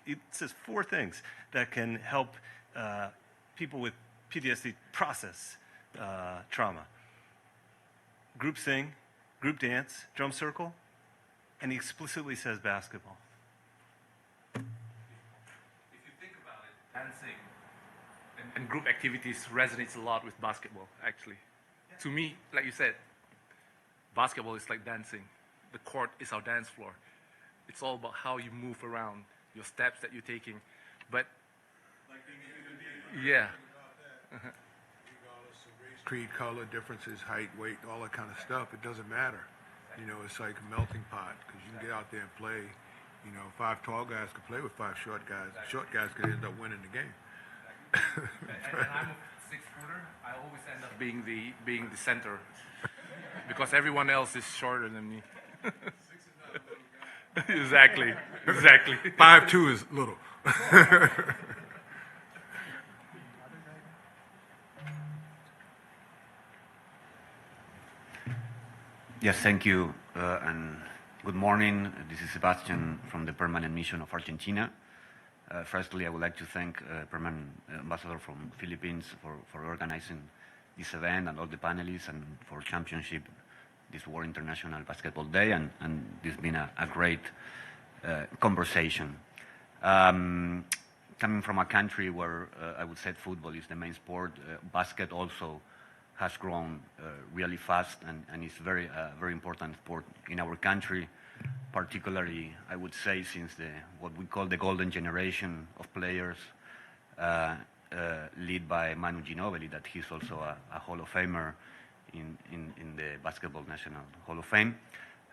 It says 4 things that can help people with PTSD process trauma. Group sing, group dance, drum circle, and he explicitly says basketball. If you think about it, dancing and group activities resonates a lot with basketball, actually. Yeah. To me, like you said, basketball is like dancing. The court is our dance floor. It's all about how you move around, your steps that you're taking. But, Like being a human being. yeah. Regardless of race, creed, color, differences, height, weight, all that kind of stuff, it doesn't matter. You know, it's like a melting pot, because you can get out there and play. You know, 5 tall guys can play with 5 short guys. The short guys could end up winning the game. And I'm a 6-footer. I always end up being the center, because everyone else is shorter than me. Exactly. 5'2" is little. Yes, thank you, and good morning. This is Sebastian from the Permanent Mission of Argentina. Firstly, I would like to thank Permanent Ambassador from Philippines for organizing this event and all the panelists and for championship this World International Basketball Day, and this has been a great conversation. Coming from a country where I would say football is the main sport, basket also has grown really fast and is very important sport in our country, particularly I would say since what we call the golden generation of players led by Manu Ginobili, that he's also a Hall of Famer in the Basketball National Hall of Fame,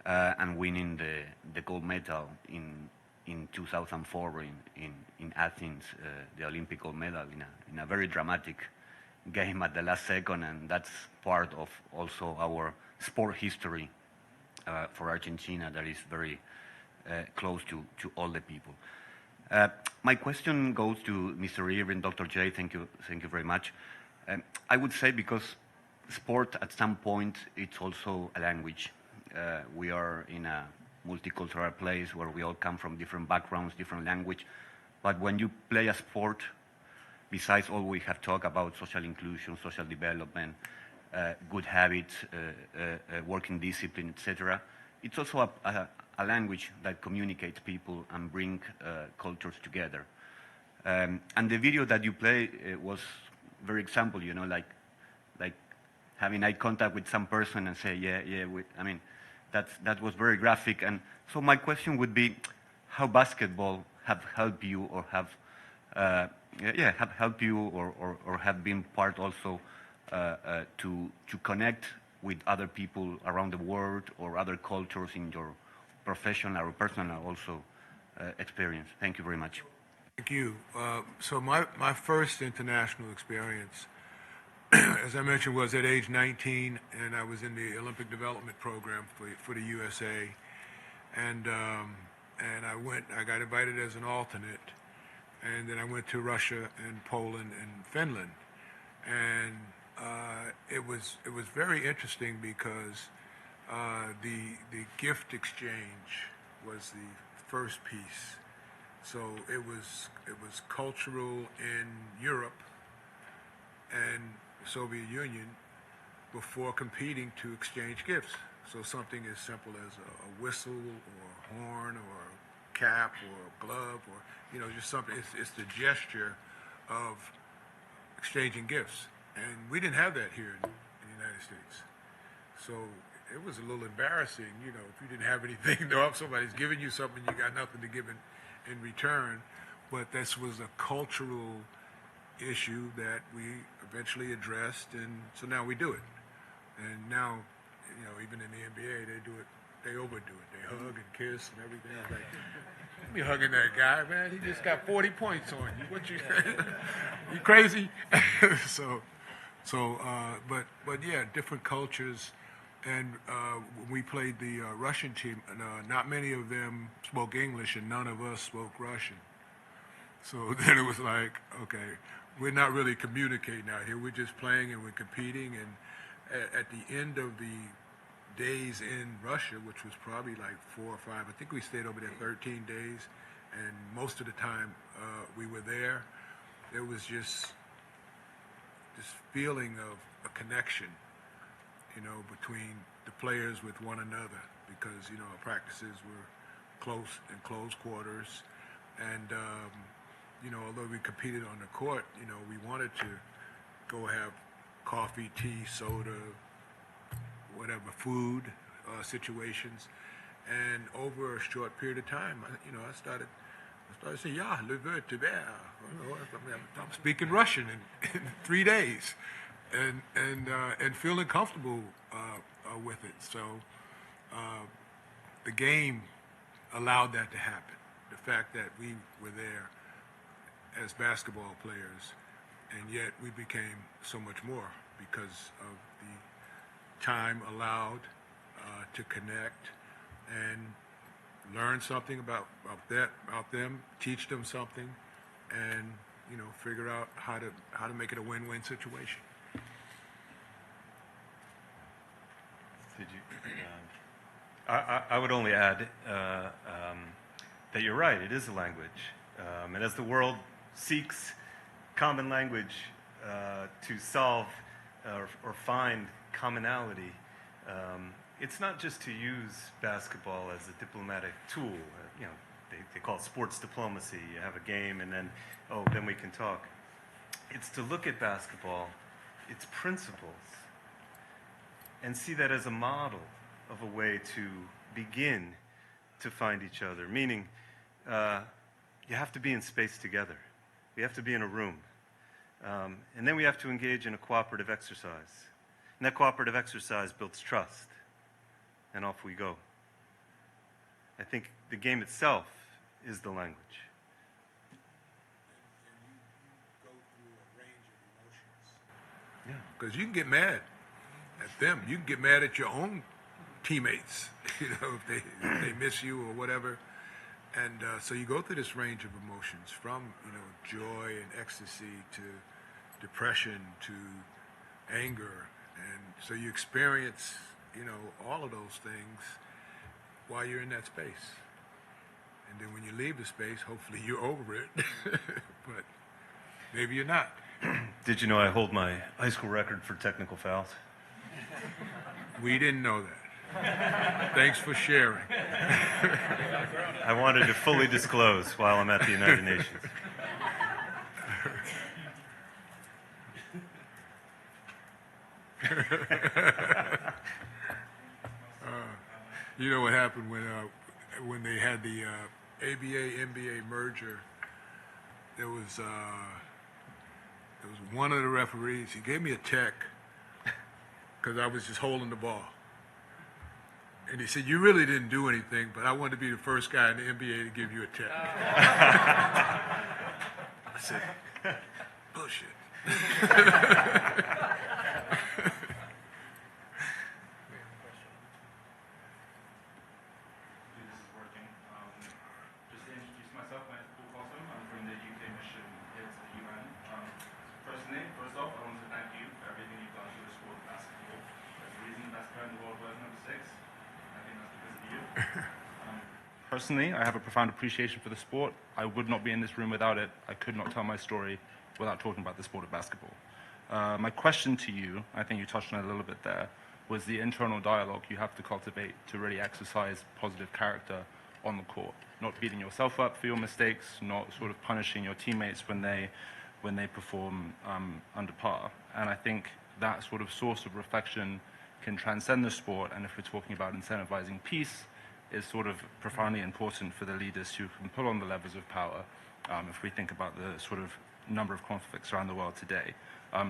and winning the gold medal in 2004 in Athens, the Olympic gold medal in a very dramatic game at the last second, and that's part of also our sport history for Argentina that is very close to all the people. My question goes to Mr. Erving, Dr. J. Thank you very much. I would say because sport at some point it's also a language. We are in a multicultural place where we all come from different backgrounds, different language, but when you play a sport, besides all we have talked about social inclusion, social development, good habits, working discipline, etc., it's also a language that communicates people and bring cultures together. And the video that you play was very example, you know, like having eye contact with some person and say, I mean, that was very graphic. And so my question would be, how basketball have helped you or have helped you or have been part also to connect with other people around the world or other cultures in your professional or personal also experience. Thank you very much. Thank you. So my first international experience, as I mentioned, was at age 19, and I was in the Olympic development program for the USA, and I got invited as an alternate, and then I went to Russia and Poland and Finland, and it was very interesting because the gift exchange was the first piece. So it was cultural in Europe and Soviet Union before competing to exchange gifts. So something as simple as a whistle or a horn or a cap or a glove or, you know, just something. It's the gesture of exchanging gifts. And we didn't have that here in the United States. So it was a little embarrassing, you know, if you didn't have anything, somebody's giving you something, you got nothing to give in return. But this was a cultural issue that we eventually addressed, and so now we do it. And now, you know, even in the NBA, they do it, they overdo it. They hug and kiss and everything. I'm like, you hugging that guy, man, he just got 40 points on you. What you, you crazy? But yeah, different cultures. And when we played the Russian team, not many of them spoke English and none of us spoke Russian. So then it was like, okay, we're not really communicating out here. We're just playing and we're competing. And at the end of the days in Russia, which was probably like 4 or 5, I think we stayed over there 13 days. And most of the time we were there, there was just this feeling of a connection, you know, between the players with one another, because, you know, our practices were close in close quarters. And, you know, although we competed on the court, you know, we wanted to go have coffee, tea, soda, whatever, food situations. And over a short period of time, you know, I started saying, yeah, le veux te ver. You know, I'm speaking Russian in 3 days. And feeling comfortable with it. So the game allowed that to happen. The fact that we were there as basketball players, and yet we became so much more because of the time allowed to connect and learn something about them, teach them something, and, you know, figure out how to make it a win-win situation. Did you? I would only add that you're right. It is a language, And as the world seeks common language to solve or find commonality, it's not just to use basketball as a diplomatic tool. They call it sports diplomacy. You have a game and then, then we can talk. It's to look at basketball, its principles, and see that as a model of a way to begin to find each other. Meaning, you have to be in space together. We have to be in a room. And then we have to engage in a cooperative exercise. And that cooperative exercise builds trust. And off we go. I think the game itself is the language. Yeah, because you can get mad at them. You can get mad at your own teammates, if they miss you or whatever. And so you go through this range of emotions from, joy and ecstasy to depression to anger. And so you experience, all of those things while you're in that space. And then when you leave the space, hopefully you're over it. But maybe you're not. Did you know I hold my high school record for technical fouls? We didn't know that. Thanks for sharing. I wanted to fully disclose while I'm at the United Nations. You know what happened when they had the ABA-NBA merger? There was one of the referees. He gave me a check because I was just holding the ball, and he said, "You really didn't do anything, but I wanted to be the first guy in the NBA to give you a check." I said, "Bullshit." First off, I want to thank you for everything you've done for the sport of basketball. There's a reason best player in the world wears number 6. I think that's because of you. Personally, I have a profound appreciation for the sport. I would not be in this room without it. I could not tell my story without talking about the sport of basketball. My question to you, I think you touched on it a little bit there, was the internal dialogue you have to cultivate to really exercise positive character on the court. Not beating yourself up for your mistakes, not sort of punishing your teammates when they perform under par. And I think that sort of source of reflection can transcend the sport, and if we're talking about incentivizing peace, is sort of profoundly important for the leaders who can pull on the levers of power if we think about the sort of number of conflicts around the world today.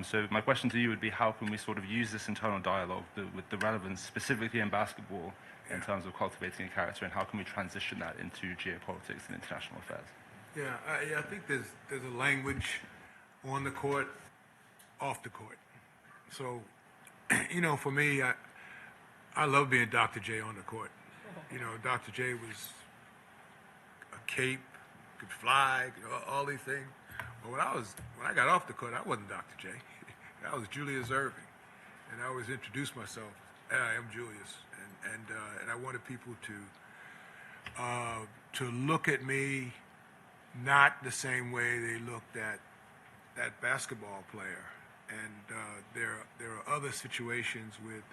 So my question to you would be, how can we sort of use this internal dialogue with the relevance specifically in basketball in terms of cultivating a character, and how can we transition that into geopolitics and international affairs? Yeah, I think there's a language on the court, off the court. So, for me, I love being Dr. J on the court. Dr. J was a cape, could fly, all these things. But when I got off the court, I wasn't Dr. J. I was Julius Erving, and I always introduced myself. I am Julius, and I wanted people to look at me not the same way they looked at that basketball player. And there are other situations with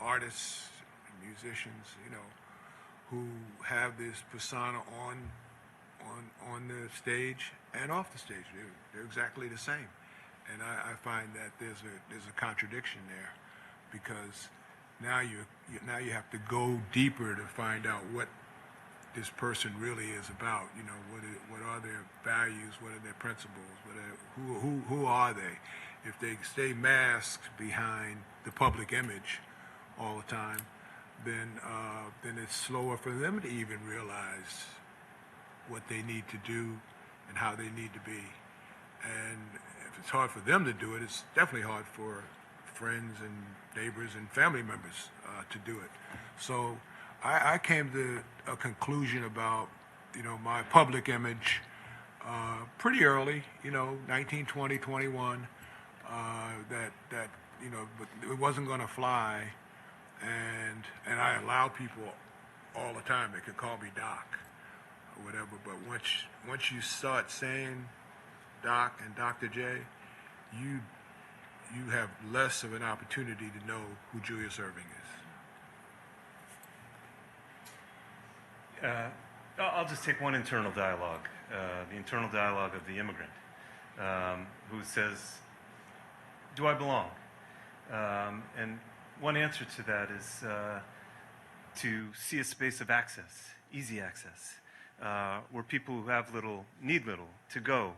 artists and musicians, who have this persona on the stage and off the stage. They're exactly the same. And I find that there's a contradiction there, because now you have to go deeper to find out what this person really is about. What are their values? What are their principles? Who are they? If they stay masked behind the public image all the time, then it's slower for them to even realize what they need to do and how they need to be. And if it's hard for them to do it, it's definitely hard for friends and neighbors and family members to do it. So I came to a conclusion about, my public image pretty early, 19, 20, 21, that but it wasn't going to fly. And I allow people all the time, they could call me Doc, or whatever. But once you start saying Doc and Dr. J, you have less of an opportunity to know who Julius Erving is. I'll just take one internal dialogue, the internal dialogue of the immigrant, who says, do I belong? And one answer to that is to see a space of access, easy access, where people who have little, need little, to go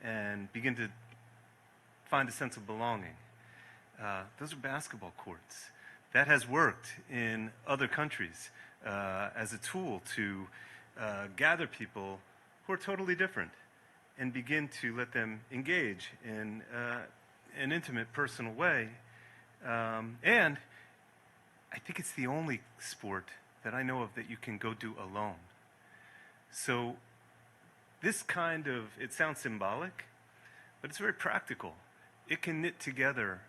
and begin to find a sense of belonging. Those are basketball courts. That has worked in other countries as a tool to gather people who are totally different and begin to let them engage in an intimate, personal way. And I think it's the only sport that I know of that you can go do alone. So this kind of, it sounds symbolic, but it's very practical. It can knit together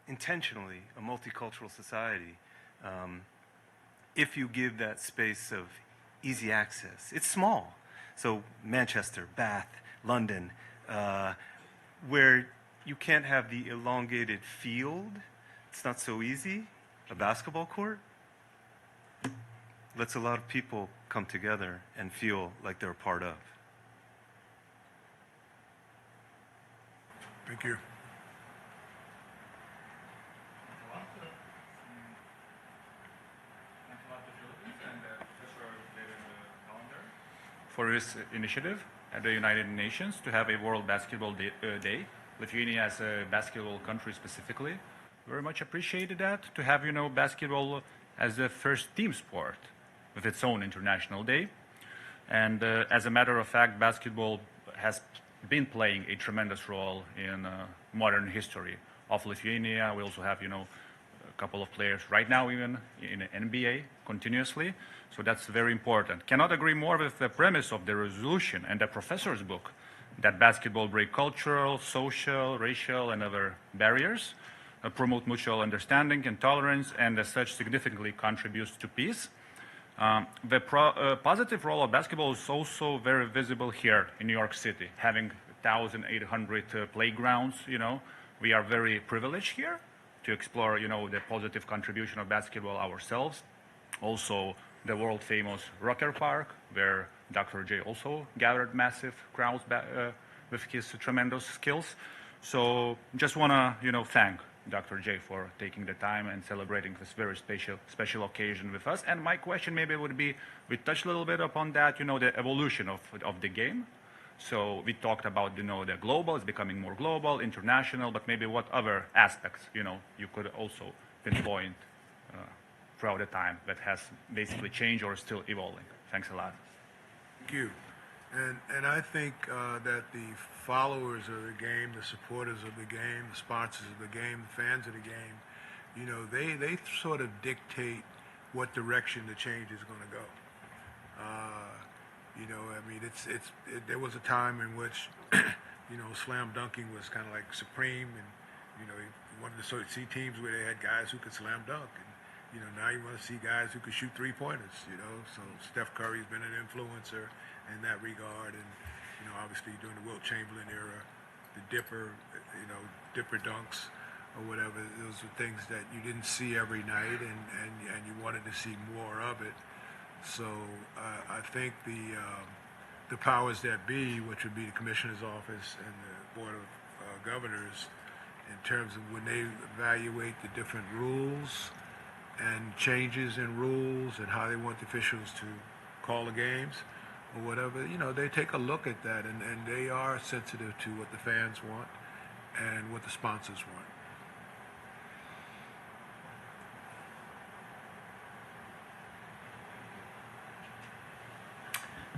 intentionally a multicultural society if you give that space of easy access. It's small. So Manchester, Bath, London, where you can't have the elongated field, it's not so easy, a basketball court lets a lot of people come together and feel like they're a part of. Thank you. For his initiative at the United Nations to have a World Basketball Day. Lithuania as a basketball country specifically, very much appreciated that, to have, basketball as the first team sport with its own international day. And as a matter of fact, basketball has been playing a tremendous role in modern history of Lithuania. We also have, a couple of players right now even in the NBA continuously. So that's very important. Cannot agree more with the premise of the resolution and the professor's book that basketball break cultural, social, racial, and other barriers, promote mutual understanding and tolerance, and as such significantly contributes to peace. The positive role of basketball is also very visible here in New York City, having 1,800 playgrounds. We are very privileged here to explore, the positive contribution of basketball ourselves. Also, the world famous Rocker Park, where Dr. J also gathered massive crowds with his tremendous skills. So just want to, thank Dr. J for taking the time and celebrating this very special occasion with us. And my question maybe would be, we touched a little bit upon that, the evolution of the game. So we talked about, the global, it's becoming more global, international, but maybe what other aspects, you could also pinpoint throughout the time that has basically changed or is still evolving. Thanks a lot. Thank you. And I think that the followers of the game, the supporters of the game, the sponsors of the game, the fans of the game, they sort of dictate what direction the change is going to go. There was a time in which, slam dunking was kind of like supreme, and you wanted to see teams where they had guys who could slam dunk, and now you want to see guys who could shoot 3-pointers. So Steph Curry's been an influencer in that regard, and obviously during the Wilt Chamberlain era, the Dipper dunks or whatever, those were things that you didn't see every night, and you wanted to see more of it. So I think the powers that be, which would be the Commissioner's Office and the Board of Governors, in terms of when they evaluate the different rules and changes in rules and how they want the officials to call the games or whatever, they take a look at that, and they are sensitive to what the fans want and what the sponsors want.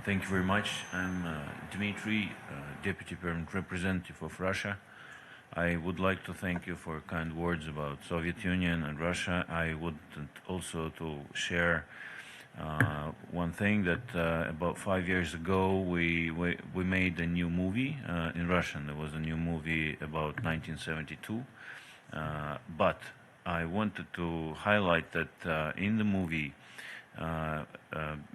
Thank you very much. I'm Dmitry, Deputy Permanent Representative of Russia. I would like to thank you for kind words about Soviet Union and Russia. I would also to share one thing that about 5 years ago we made a new movie in Russian. There was a new movie about 1972, but I wanted to highlight that in the movie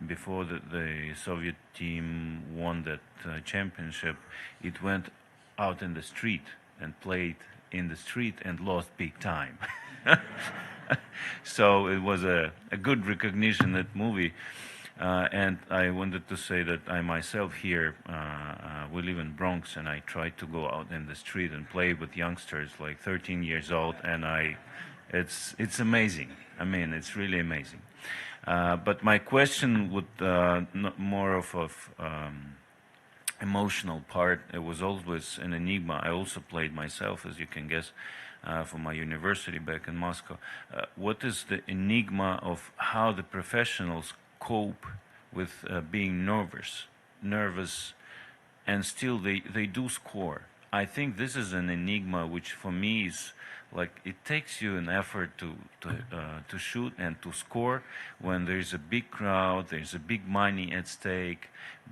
before the Soviet team won that championship, it went out in the street and played in the street and lost big time. So it was a good recognition, that movie. And I wanted to say that I myself here, we live in Bronx, and I try to go out in the street and play with youngsters like 13 years old, and it's amazing. I mean, it's really amazing. But my question would more of emotional part. It was always an enigma. I also played myself, as you can guess, for my university back in Moscow. What is the enigma of how the professionals cope with being nervous, and still they do score? I think this is an enigma which for me is like, it takes you an effort to shoot and to score when there's a big crowd, there's a big money at stake,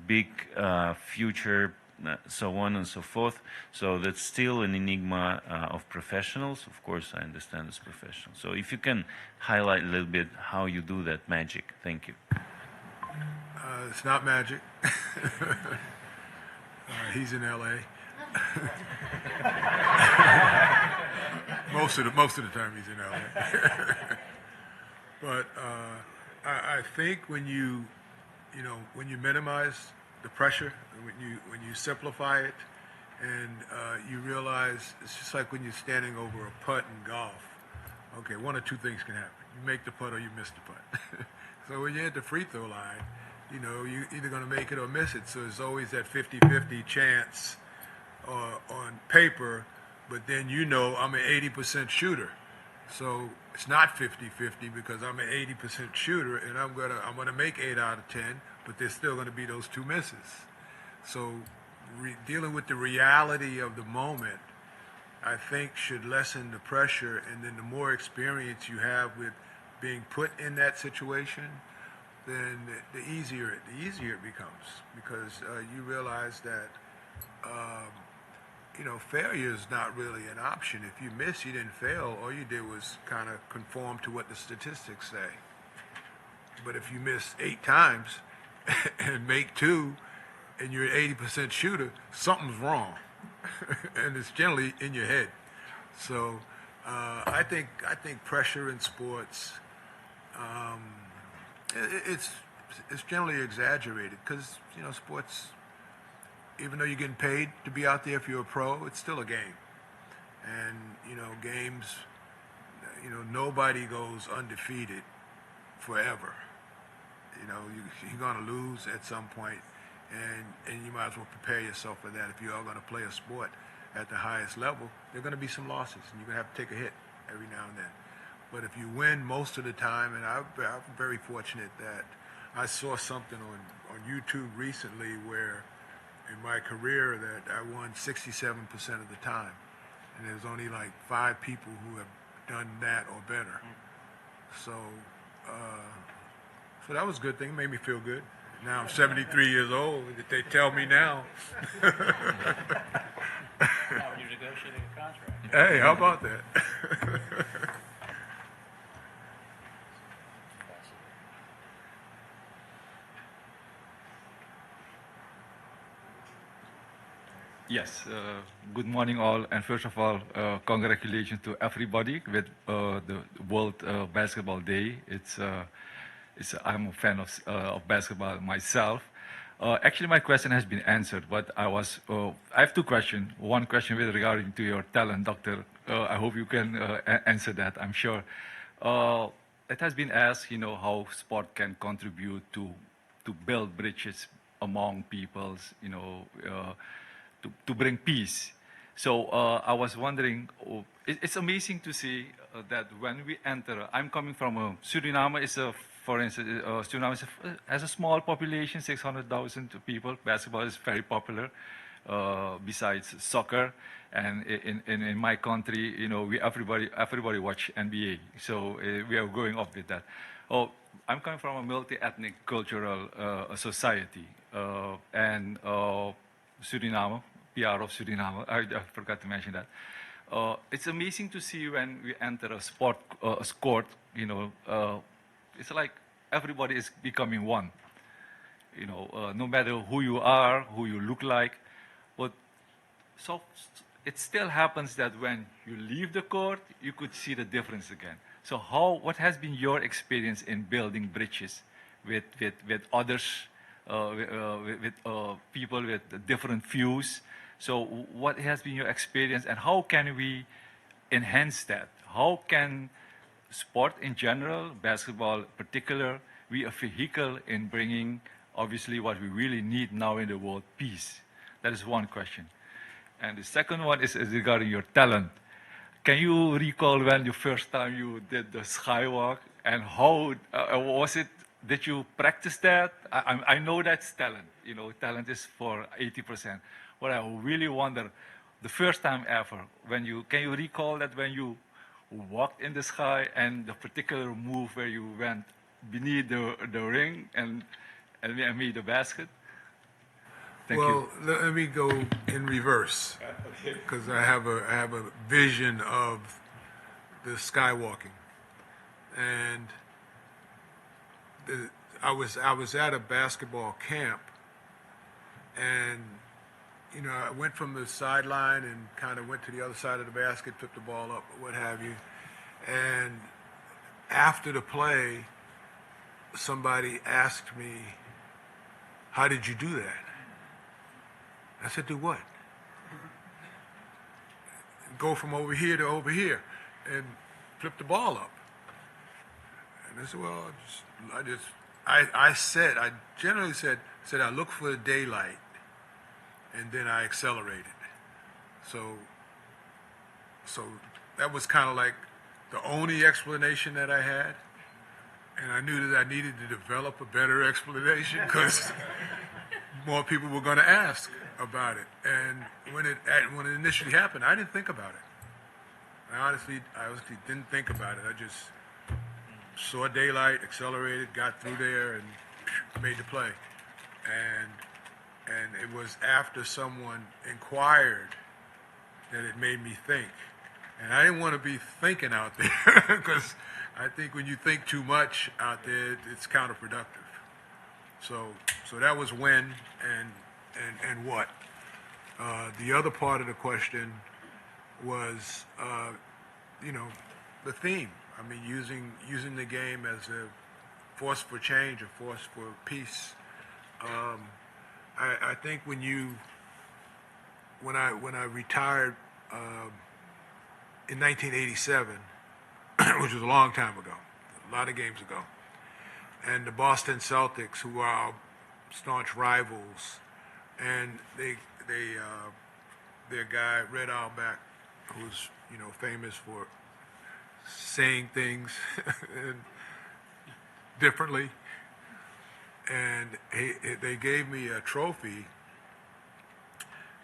big future, so on and so forth. So that's still an enigma of professionals. Of course, I understand it's professional. So if you can highlight a little bit how you do that magic. Thank you. It's not magic. He's in L.A. most of the time he's in LA. But I think when you minimize the pressure, when you simplify it, and you realize it's just like when you're standing over a putt in golf. Okay, one or two things can happen: you make the putt or you miss the putt. So when you're at the free throw line, you're either going to make it or miss it. So there's always that 50-50 chance on paper, but then I'm an 80% shooter. So it's not 50-50 because I'm an 80% shooter, and I'm gonna make 8 out of 10, but there's still gonna be those 2 misses. So dealing with the reality of the moment, I think, should lessen the pressure, and then the more experience you have with being put in that situation, then the easier it becomes, because you realize that failure is not really an option. If you miss, you didn't fail. All you did was kind of conform to what the statistics say. But if you miss 8 times and make 2, and you're an 80% shooter, something's wrong, and it's generally in your head. So I think pressure in sports, it's generally exaggerated, because sports, even though you're getting paid to be out there if you're a pro, it's still a game. And games, nobody goes undefeated forever. You're going to lose at some point, and you might as well prepare yourself for that. If you are going to play a sport at the highest level, there are going to be some losses, and you're going to have to take a hit every now and then. But if you win most of the time, and I'm very fortunate that I saw something on YouTube recently where in my career that I won 67% of the time, and there's only like 5 people who have done that or better. So that was a good thing. It made me feel good. Now I'm 73 years old. If they tell me now. Now you're negotiating a contract. Hey, how about that? Yes, good morning all, and first of all, congratulations to everybody with the World Basketball Day. I'm a fan of basketball myself. Actually, my question has been answered, but I have 2 questions. One question with regarding to your talent, Doctor. I hope you can answer that. I'm sure it has been asked, how sport can contribute to build bridges among peoples, to bring peace. So I was wondering, it's amazing to see that when we enter, I'm coming from Suriname. For instance, Suriname has a small population, 600,000 people. Basketball is very popular, besides soccer. And in my country, everybody watch NBA. So we are going off with that. I'm coming from a multi-ethnic cultural society, and Suriname, PR of Suriname. I forgot to mention that. It's amazing to see when we enter a court. It's like everybody is becoming one. You know, no matter who you are, who you look like, but so it still happens that when you leave the court, you could see the difference again. So what has been your experience in building bridges with others, with people with different views? So what has been your experience, and how can we enhance that? How can sport in general, basketball in particular, be a vehicle in bringing, obviously, what we really need now in the world, peace? That is one question. And the second one is regarding your talent. Can you recall when the first time you did the skywalk, and how was it? Did you practice that? I know that's talent. You know, talent is for 80%. What I really wonder, the first time ever, can you recall that when you walked in the sky and the particular move where you went beneath the ring and made the basket? Thank you. Well, let me go in reverse because I have a vision of the skywalking, and I was at a basketball camp, and you know, I went from the sideline and kind of went to the other side of the basket, took the ball up, or what have you, and after the play, somebody asked me, "How did you do that?" I said, "Do what?" "Go from over here to over here and flip the ball up." And I said, "Well, I generally said I look for the daylight and then I accelerated." So that was kind of like the only explanation that I had. And I knew that I needed to develop a better explanation because more people were going to ask about it. And when it initially happened, I didn't think about it. I honestly didn't think about it. I just saw daylight, accelerated, got through there, and made the play. And it was after someone inquired that it made me think. And I didn't want to be thinking out there because I think when you think too much out there, it's counterproductive. So that was when and what. The other part of the question was, the theme. I mean, using the game as a force for change, a force for peace. I think when I retired in 1987, which was a long time ago, a lot of games ago, and the Boston Celtics, who are our staunch rivals, and their guy Red Auerbach, who's famous for saying things differently, and they gave me a trophy,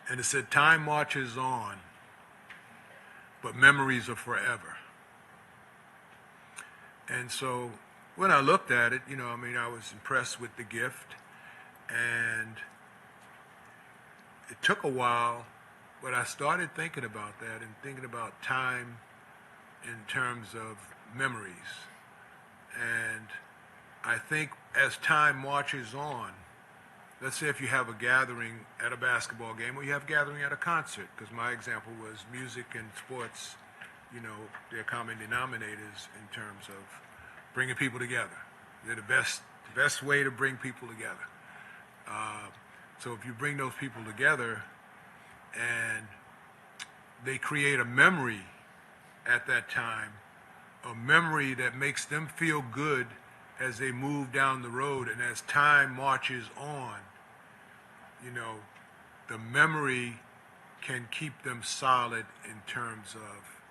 and it said, "Time marches on, but memories are forever." And so when I looked at it, I was impressed with the gift, and it took a while, but I started thinking about that and thinking about time in terms of memories. And I think as time marches on, let's say if you have a gathering at a basketball game or you have a gathering at a concert, because my example was music and sports, they're common denominators in terms of bringing people together. They're the best way to bring people together. So if you bring those people together and they create a memory at that time, a memory that makes them feel good as they move down the road, and as time marches on, the memory can keep them solid in terms of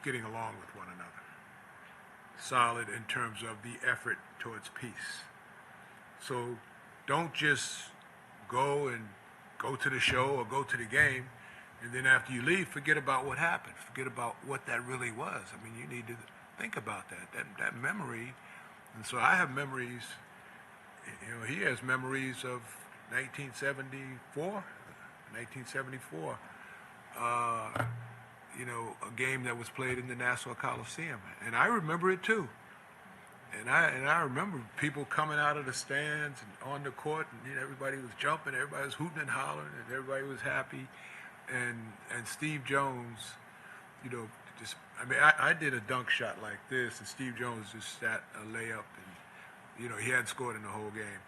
getting along with one another, solid in terms of the effort towards peace. So don't just go to the show or go to the game, and then after you leave, forget about what happened. Forget about what that really was. I mean, you need to think about that memory. And so I have memories, he has memories of 1974, a game that was played in the Nassau Coliseum. And I remember it too. I remember people coming out of the stands and on the court, and everybody was jumping, everybody was hooting and hollering, and everybody was happy. And Steve Jones, just I did a dunk shot like this, and Steve Jones just sat a layup, and he hadn't scored in the whole game.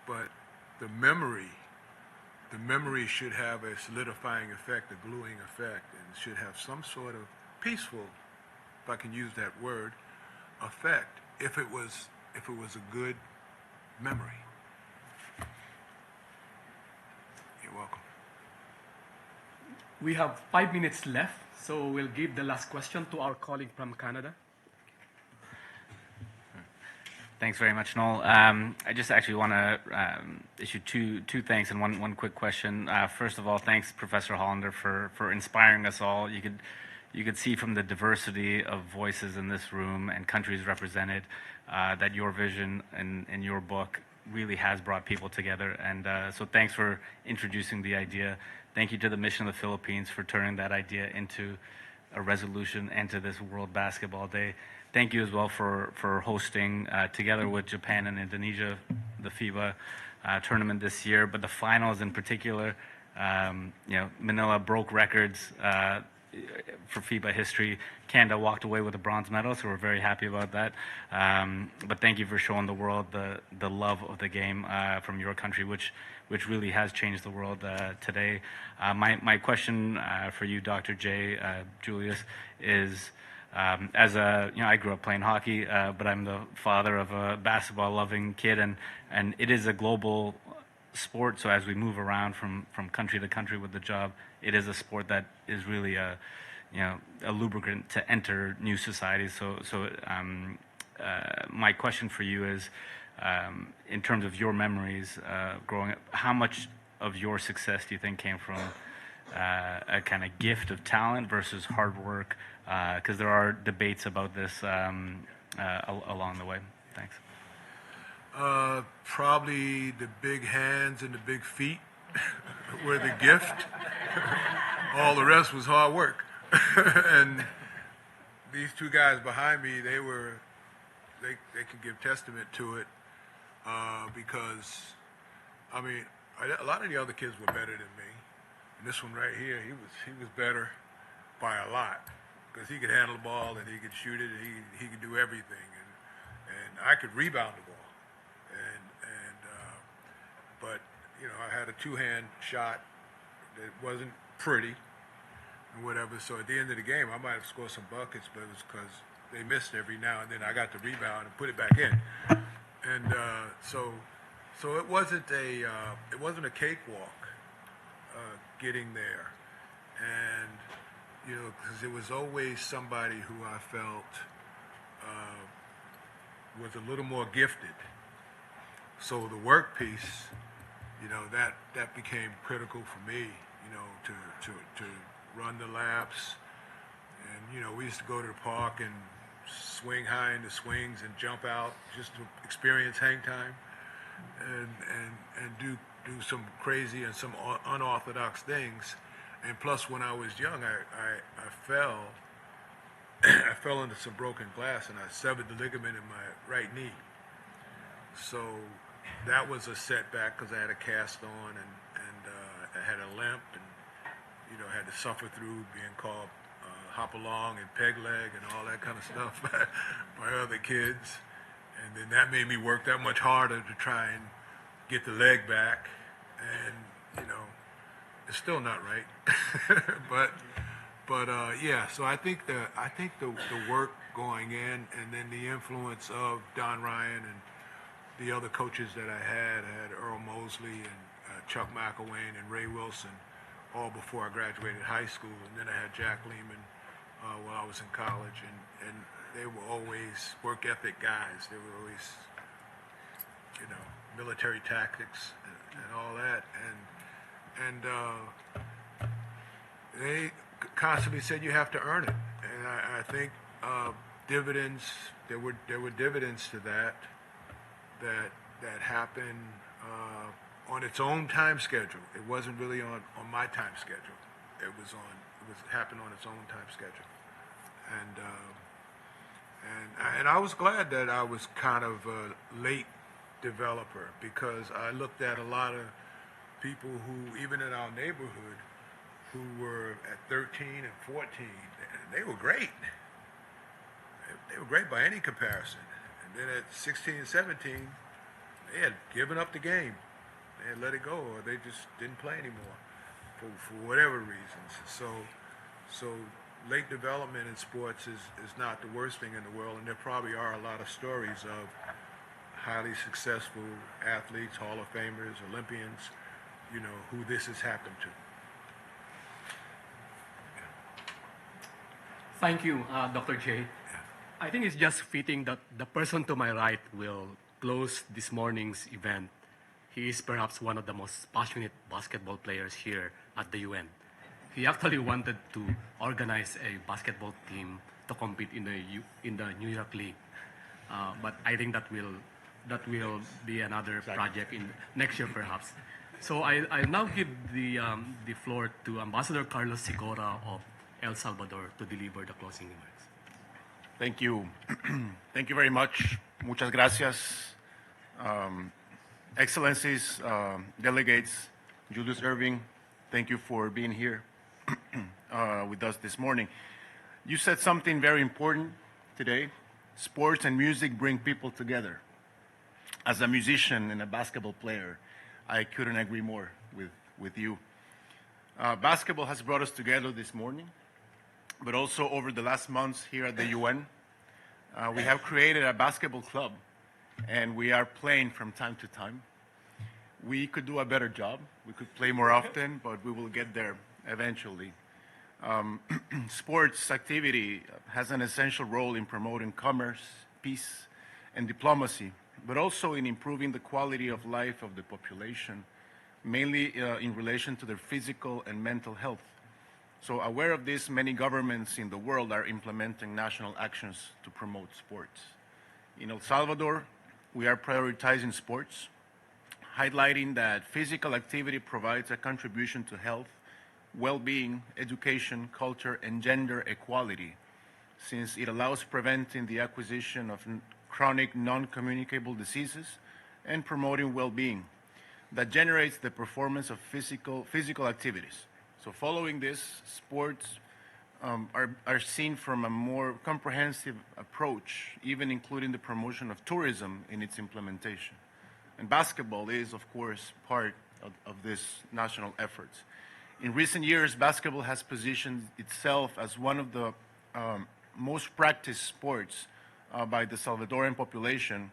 But the memory should have a solidifying effect, a gluing effect, and should have some sort of peaceful, if I can use that word, effect if it was a good memory. You're welcome. We have 5 minutes left, so we'll give the last question to our colleague from Canada. Thanks very much, Noel. I just actually want to issue two thanks and one quick question. First of all, thanks, Professor Hollander, for inspiring us all. You could see from the diversity of voices in this room and countries represented that your vision and your book really has brought people together. And so thanks for introducing the idea. Thank you to the Mission of the Philippines for turning that idea into a resolution and to this World Basketball Day. Thank you as well for hosting, together with Japan and Indonesia, the FIBA tournament this year. But the finals in particular, Manila broke records for FIBA history. Canada walked away with a bronze medal, so we're very happy about that. But thank you for showing the world the love of the game from your country, which really has changed the world today. My question for you, Dr. J, Julius, is I grew up playing hockey, but I'm the father of a basketball-loving kid, and it is a global sport. So as we move around from country to country with the job, it is a sport that is really a lubricant to enter new societies. So my question for you is, in terms of your memories growing up, how much of your success do you think came from a kind of gift of talent versus hard work? Because there are debates about this along the way. Thanks. Probably the big hands and the big feet were the gift. All the rest was hard work. And these two guys behind me, they could give testament to it, because a lot of the other kids were better than me. And this one right here, he was better by a lot, because he could handle the ball and he could shoot it and he could do everything, and I could rebound the ball, but I had a two-hand shot that wasn't pretty and whatever. So at the end of the game, I might have scored some buckets, but it was because they missed every now and then. I got the rebound and put it back in, and so it wasn't a cakewalk getting there, and because it was always somebody who I felt was a little more gifted. So the work piece, that became critical for me, to run the laps. And, we used to go to the park and swing high in the swings and jump out just to experience hang time and do some crazy and some unorthodox things. And plus, when I was young, I fell. I fell into some broken glass, and I severed the ligament in my right knee. So that was a setback, because I had a cast on, and I had a limp, and had to suffer through being called hop along and peg leg and all that kind of stuff by other kids. And then that made me work that much harder to try and get the leg back, and it's still not right. but yeah. So I think the work going in, and then the influence of Don Ryan and the other coaches that I had Earl Mosley and Chuck McElwain and Ray Wilson, all before I graduated high school, and then I had Jack Lehman while I was in college, and they were always work ethic guys. They were always, military tactics and all that, and they constantly said you have to earn it, and I think dividends. There were dividends to that happened on its own time schedule. It wasn't really on my time schedule. It happened on its own time schedule, And I was glad that I was kind of a late developer because I looked at a lot of people who, even in our neighborhood, who were at 13 and 14, they were great. They were great by any comparison. And then at 16 and 17, they had given up the game. They had let it go, or they just didn't play anymore for whatever reasons. So late development in sports is not the worst thing in the world, and there probably are a lot of stories of highly successful athletes, Hall of Famers, Olympians, who this has happened to. Thank you, Dr. J. I think it's just fitting that the person to my right will close this morning's event. He is perhaps one of the most passionate basketball players here at the UN. He actually wanted to organize a basketball team to compete in the New York League, but I think that will be another project in next year perhaps. So I now give the floor to Ambassador Carlos Sigora of El Salvador to deliver the closing remarks. Thank you. Thank you very much. Muchas gracias. Excellencies, delegates, Julius Erving, thank you for being here with us this morning. You said something very important today. Sports and music bring people together. As a musician and a basketball player, I couldn't agree more with you. Basketball has brought us together this morning, but also over the last months here at the UN. We have created a basketball club, and we are playing from time to time. We could do a better job. We could play more often, but we will get there eventually. Sports activity has an essential role in promoting commerce, peace, and diplomacy, but also in improving the quality of life of the population, mainly in relation to their physical and mental health. So aware of this, many governments in the world are implementing national actions to promote sports. In El Salvador, we are prioritizing sports, highlighting that physical activity provides a contribution to health, well-being, education, culture, and gender equality, since it allows preventing the acquisition of chronic non-communicable diseases and promoting well-being that generates the performance of physical activities. So following this, sports are seen from a more comprehensive approach, even including the promotion of tourism in its implementation. And basketball is, of course, part of this national efforts. In recent years, basketball has positioned itself as one of the most practiced sports by the Salvadoran population,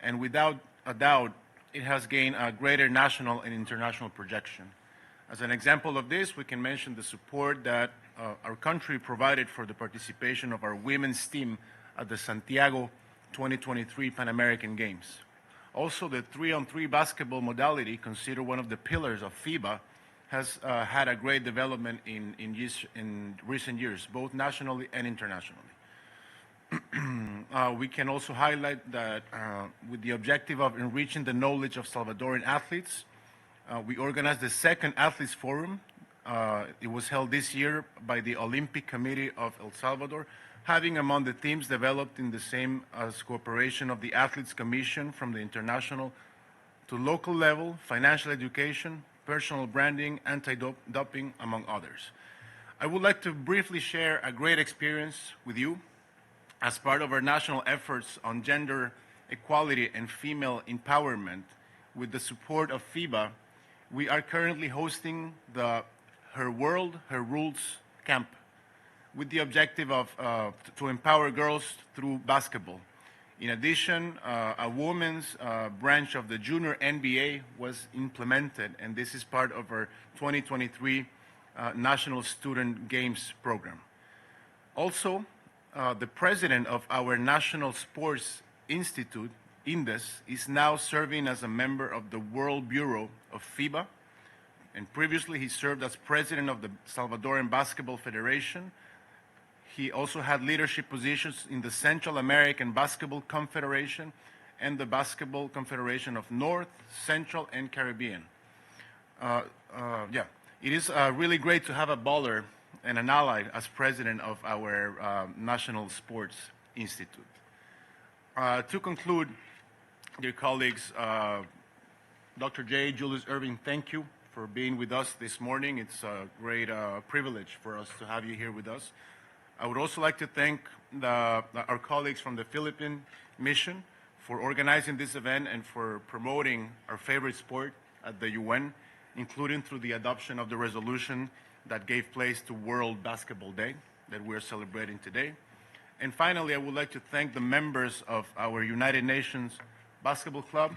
and without a doubt, it has gained a greater national and international projection. As an example of this, we can mention the support that our country provided for the participation of our women's team at the Santiago 2023 Pan American Games. Also, the 3-on-3 basketball modality, considered one of the pillars of FIBA, has had a great development in recent years, both nationally and internationally. We can also highlight that with the objective of enriching the knowledge of Salvadoran athletes, we organized the second Athletes Forum. It was held this year by the Olympic Committee of El Salvador, having among the themes developed in the same as cooperation of the Athletes Commission from the international to local level, financial education, personal branding, anti-doping, among others. I would like to briefly share a great experience with you. As part of our national efforts on gender equality and female empowerment, with the support of FIBA, we are currently hosting the Her World, Her Rules camp with the objective of to empower girls through basketball. In addition, a women's branch of the Junior NBA was implemented, and this is part of our 2023 National Student Games program. Also, the president of our National Sports Institute, INDES, is now serving as a member of the World Bureau of FIBA, and previously he served as president of the Salvadoran Basketball Federation. He also had leadership positions in the Central American Basketball Confederation and the Basketball Confederation of North, Central, and Caribbean. It is really great to have a baller and an ally as president of our National Sports Institute. To conclude, dear colleagues, Dr. J, Julius Erving, thank you for being with us this morning. It's a great privilege for us to have you here with us. I would also like to thank our colleagues from the Philippine Mission for organizing this event and for promoting our favorite sport at the UN, including through the adoption of the resolution that gave place to World Basketball Day that we're celebrating today. And finally, I would like to thank the members of our United Nations Basketball Club.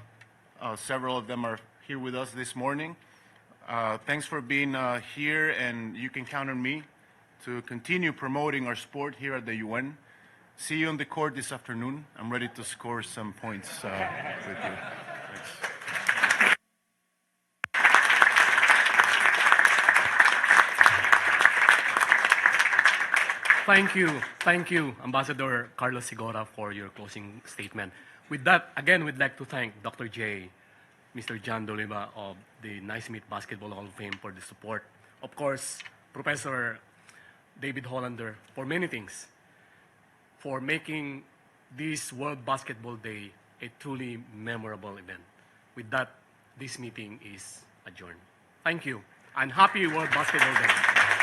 Several of them are here with us this morning. Thanks for being here, and you can count on me to continue promoting our sport here at the UN. See you on the court this afternoon. I'm ready to score some points with you. Thanks. Thank you, Ambassador Carlos Sigora, for your closing statement. With that, again, we'd like to thank Dr. J, Mr. John Doliva of the Naismith Basketball Hall of Fame for the support. Of course, Professor David Hollander for many things, for making this World Basketball Day a truly memorable event. With that, this meeting is adjourned. Thank you, and happy World Basketball Day.